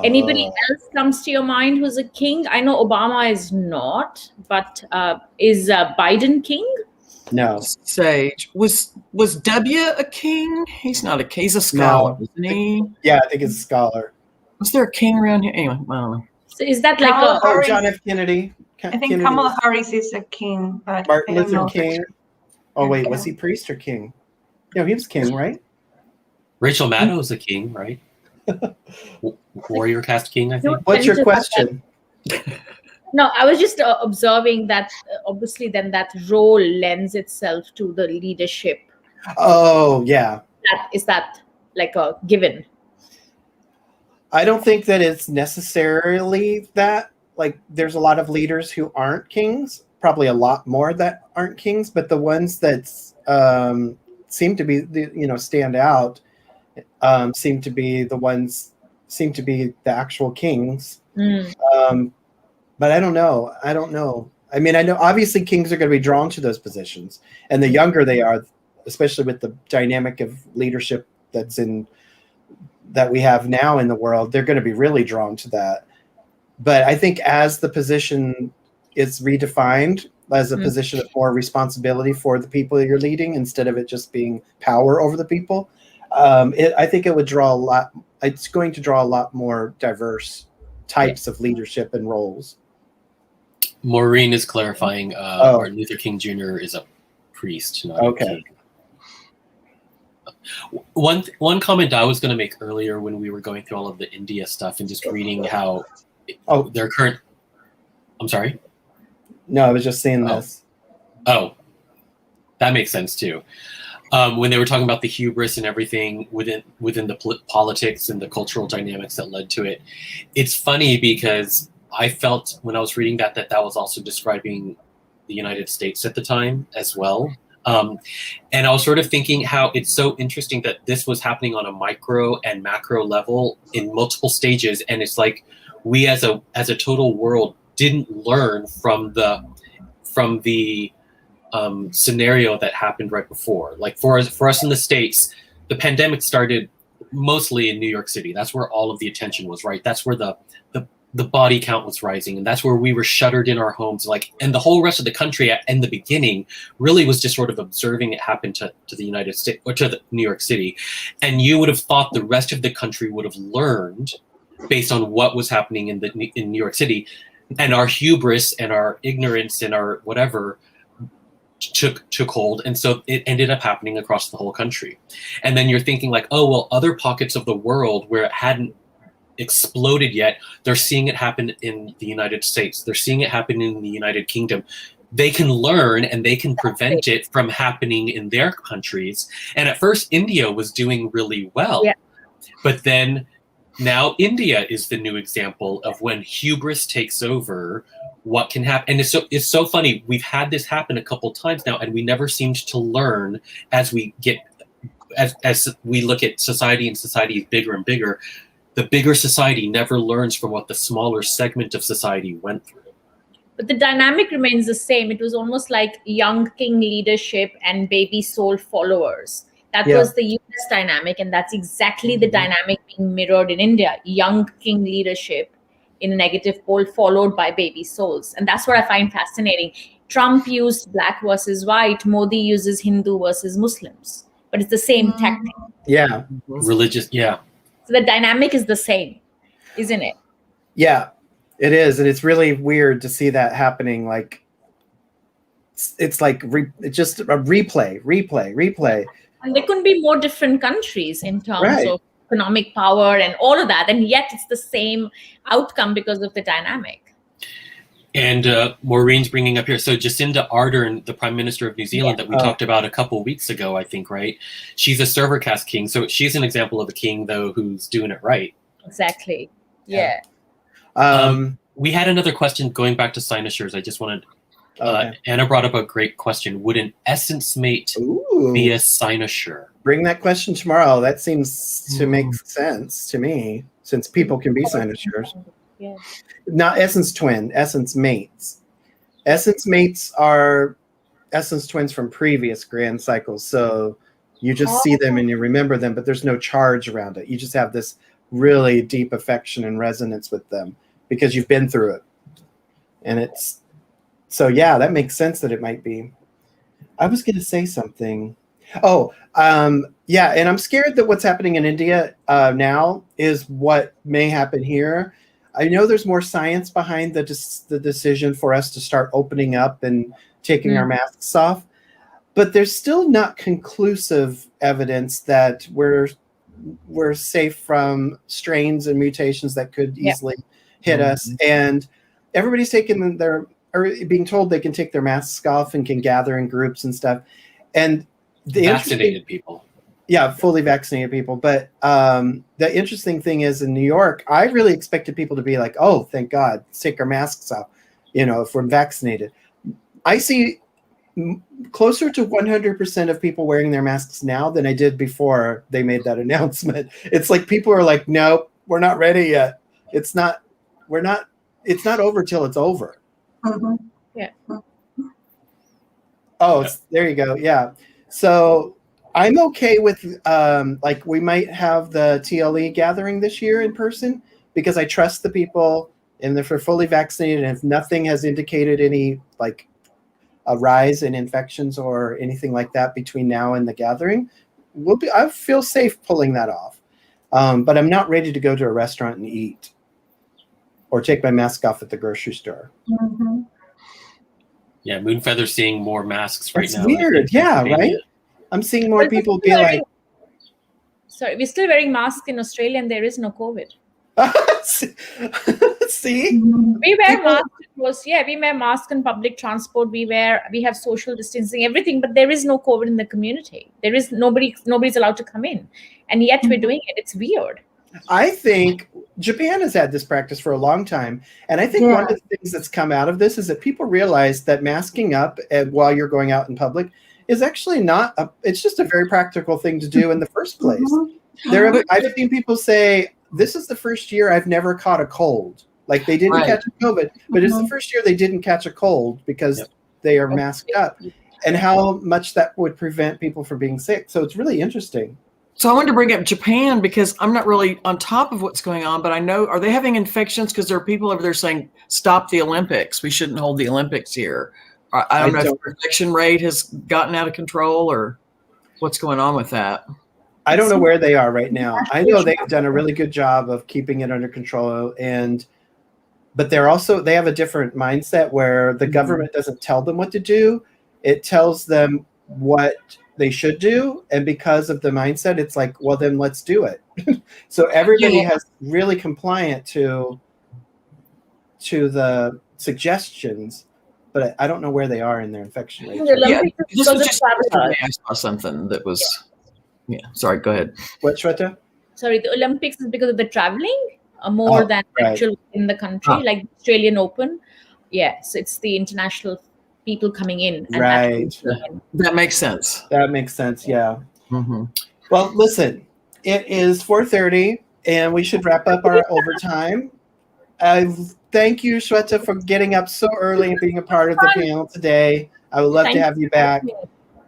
E: Anybody else comes to your mind who's a king? I know Obama is not, but is Biden king?
A: No.
F: Sage. Was W a king? He's not a king. He's a scholar, isn't he?
A: Yeah, I think it's a scholar.
F: Was there a king around here? Anyway, I don't know.
E: So is that like
C: Kamala
E: a
A: Or
C: Harris.
A: John F. Kennedy.
C: I think
A: Kennedy
C: Kamala
A: was-
C: Harris is a king, but
A: Martin
C: I don't know
A: Luther
C: for
A: King.
C: sure.
A: Oh, wait, was he priest or king? No, he was king, right?
B: Rachel Maddow's a king, right? Warrior caste king, I think.
A: What's your question?
E: No, I was just observing that obviously then that role lends itself to the leadership.
A: Oh, yeah.
E: Is that like a given?
A: I don't think that it's necessarily that. Like, there's a lot of leaders who aren't kings, probably a lot more that aren't kings, but the ones that seem to be, stand out, seem to be the actual kings. But I don't know. I mean, I know obviously kings are going to be drawn to those positions, and the younger they are, especially with the dynamic of leadership that we have now in the world, they're going to be really drawn to that. But I think as the position is redefined as a position of more responsibility for the people that you're leading, instead of it just being power over the people, I think it would draw a lot. It's going to draw a lot more diverse types of leadership and roles.
B: Maureen is clarifying Martin Luther King Jr. is a priest, not a king. One comment I was going to make earlier when we were going through all of the India stuff and just reading how their current... I'm sorry?
A: No, I was just saying this.
B: Oh, that makes sense too. When they were talking about the hubris and everything within the politics and the cultural dynamics that led to it, it's funny because I felt when I was reading that was also describing the United States at the time as well. And I was sort of thinking how it's so interesting that this was happening on a micro and macro level in multiple stages, and it's like we as a total world didn't learn from the scenario that happened right before. Like for us in the States, the pandemic started mostly in New York City. That's where all of the attention was, right? That's where the body count was rising, and that's where we were shuttered in our homes. Like, and the whole rest of the country in the beginning really was just sort of observing it happen to the United States or to New York City. And you would have thought the rest of the country would have learned based on what was happening in New York City. And our hubris and our ignorance and our whatever took hold, and so it ended up happening across the whole country. And then you're thinking like, oh well, other pockets of the world where it hadn't exploded yet, they're seeing it happen in the United States, they're seeing it happen in the United Kingdom. They can learn and they can prevent it from happening in their countries. And at first India was doing really well, but then now India is the new example of when hubris takes over, what can happen. And it's so funny. We've had this happen a couple times now, and we never seemed to learn as we get as we look at society, and society is bigger and bigger. The bigger society never learns from what the smaller segment of society went through.
E: But the dynamic remains the same. It was almost like young king leadership and baby soul followers. That was the US dynamic, and that's exactly the dynamic being mirrored in India. Young king leadership in a negative pole followed by baby souls. And that's what I find fascinating. Trump used black versus white. Modi uses Hindu versus Muslims. But it's the same tactic.
A: Yeah.
B: Religious, yeah.
E: So the dynamic is the same, isn't it?
A: Yeah, it is. And it's really weird to see that happening. Like, it's like it's just a replay.
E: And there couldn't be more different countries in terms of economic power and all of that. And yet it's the same outcome because of the dynamic.
B: And Maureen's bringing up here. So Jacinda Ardern, the Prime Minister of New Zealand that we talked about a couple weeks ago, I think, right? She's a server caste king. So she's an example of a king, though, who's doing it right.
E: Exactly. Yeah.
B: We had another question going back to Sinusoires. I just wanted... Anna brought up a great question. Would an essence mate be a Sinusoire?
A: Bring that question tomorrow. That seems to make sense to me, since people can be Sinusoires.
E: Yeah.
A: Not essence twin, essence mates. Essence mates are essence twins from previous grand cycles. So you just see them and you remember them, but there's no charge around it. You just have this really deep affection and resonance with them because you've been through it. And it's... So yeah, that makes sense that it might be. I was going to say something. Yeah, and I'm scared that what's happening in India now is what may happen here. I know there's more science behind the decision for us to start opening up and taking our masks off, but there's still not conclusive evidence that we're safe from strains and mutations that could easily hit us. And everybody's taking are being told they can take their masks off and can gather in groups and stuff. And the
B: vaccinated people.
A: Yeah, fully vaccinated people. But the interesting thing is in New York, I really expected people to be like, oh, thank God, let's take our masks off, if we're vaccinated. I see closer to 100% of people wearing their masks now than I did before they made that announcement. It's like people are like, nope, we're not ready yet. It's not over till it's over.
E: Yeah.
A: There you go. Yeah. So I'm okay with we might have the TLE gathering this year in person because I trust the people, and if they're fully vaccinated and if nothing has indicated any a rise in infections or anything like that between now and the gathering, I feel safe pulling that off. But I'm not ready to go to a restaurant and eat or take my mask off at the grocery store.
B: Yeah, Moonfeather's seeing more masks right now.
A: It's weird. Yeah, right? I'm seeing more people be like...
E: Sorry, we're still wearing masks in Australia and there is no COVID.
A: See?
E: We wear masks. We wear masks in public transport. We have social distancing, everything, but there is no COVID in the community. There is nobody's allowed to come in. And yet we're doing it. It's weird.
A: I think Japan has had this practice for a long time. And I think one of the things that's come out of this is that people realize that masking up while you're going out in public is actually it's just a very practical thing to do in the first place. I've seen people say, this is the first year I've never caught a cold. Like they didn't catch a COVID, but it's the first year they didn't catch a cold because they are masked up, and how much that would prevent people from being sick. So it's really interesting.
F: So I wanted to bring up Japan because I'm not really on top of what's going on, but I know, are they having infections? Because there are people over there saying, stop the Olympics. We shouldn't hold the Olympics here. I don't know if the infection rate has gotten out of control or what's going on with that.
A: I don't know where they are right now. I know they've done a really good job of keeping it under control, and but they have a different mindset where the government doesn't tell them what to do. It tells them what they should do. And because of the mindset, it's like, well, then let's do it. So everybody has really compliant to the suggestions, but I don't know where they are in their infection rate.
F: This was just I saw something that was, sorry, go ahead.
A: What, Shweta?
E: Sorry, the Olympics is because of the traveling more than actual in the country, like the Australian Open. Yes, it's the international people coming in. And
F: that makes sense.
A: That makes sense, yeah.
F: Mm-hmm.
A: Well, listen, it is 4:30, and we should wrap up our overtime. Thank you, Shweta, for getting up so early and being a part of the panel today. I would love to have you back.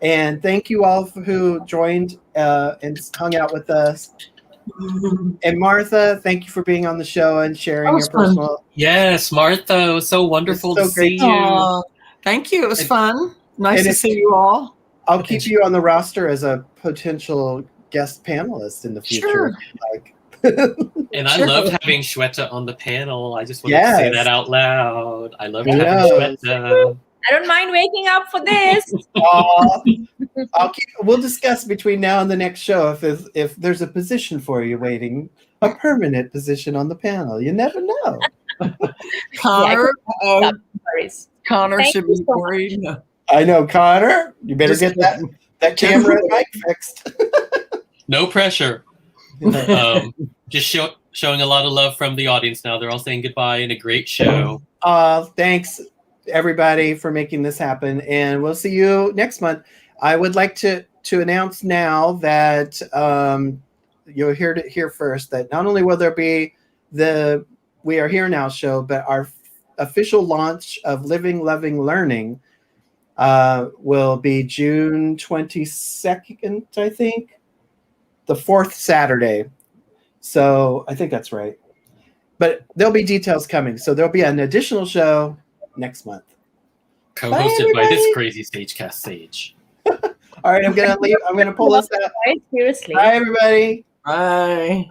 A: And thank you all who joined and hung out with us. And Martha, thank you for being on the show and sharing your personal.
B: Yes, Martha, it was so wonderful to see you.
F: Aww. Thank you. It was fun. Nice to see you all.
A: I'll keep you on the roster as a potential guest panelist in the future.
F: Sure.
B: And I loved having Shweta on the panel. I just wanted to say that out loud. I loved having Shweta.
E: I don't mind waking up for this.
A: We'll discuss between now and the next show if there's a position for you waiting, a permanent position on the panel. You never know.
F: Connor should be worried.
A: I know, Connor. You better get that camera and mic fixed.
B: No pressure. Just showing a lot of love from the audience now. They're all saying goodbye and a great show.
A: Thanks, everybody, for making this happen. And we'll see you next month. I would like to announce now that you'll hear it here first, that not only will there be the We Are Here Now show, but our official launch of Living, Loving, Learning will be June 22nd, I think. The 4th Saturday. So I think that's right. But there'll be details coming. So there'll be an additional show next month.
B: Co-hosted by this crazy Sagecast Sage.
A: All right, I'm going to leave. I'm going to pull us out.
E: Seriously.
A: Bye, everybody.
F: Bye.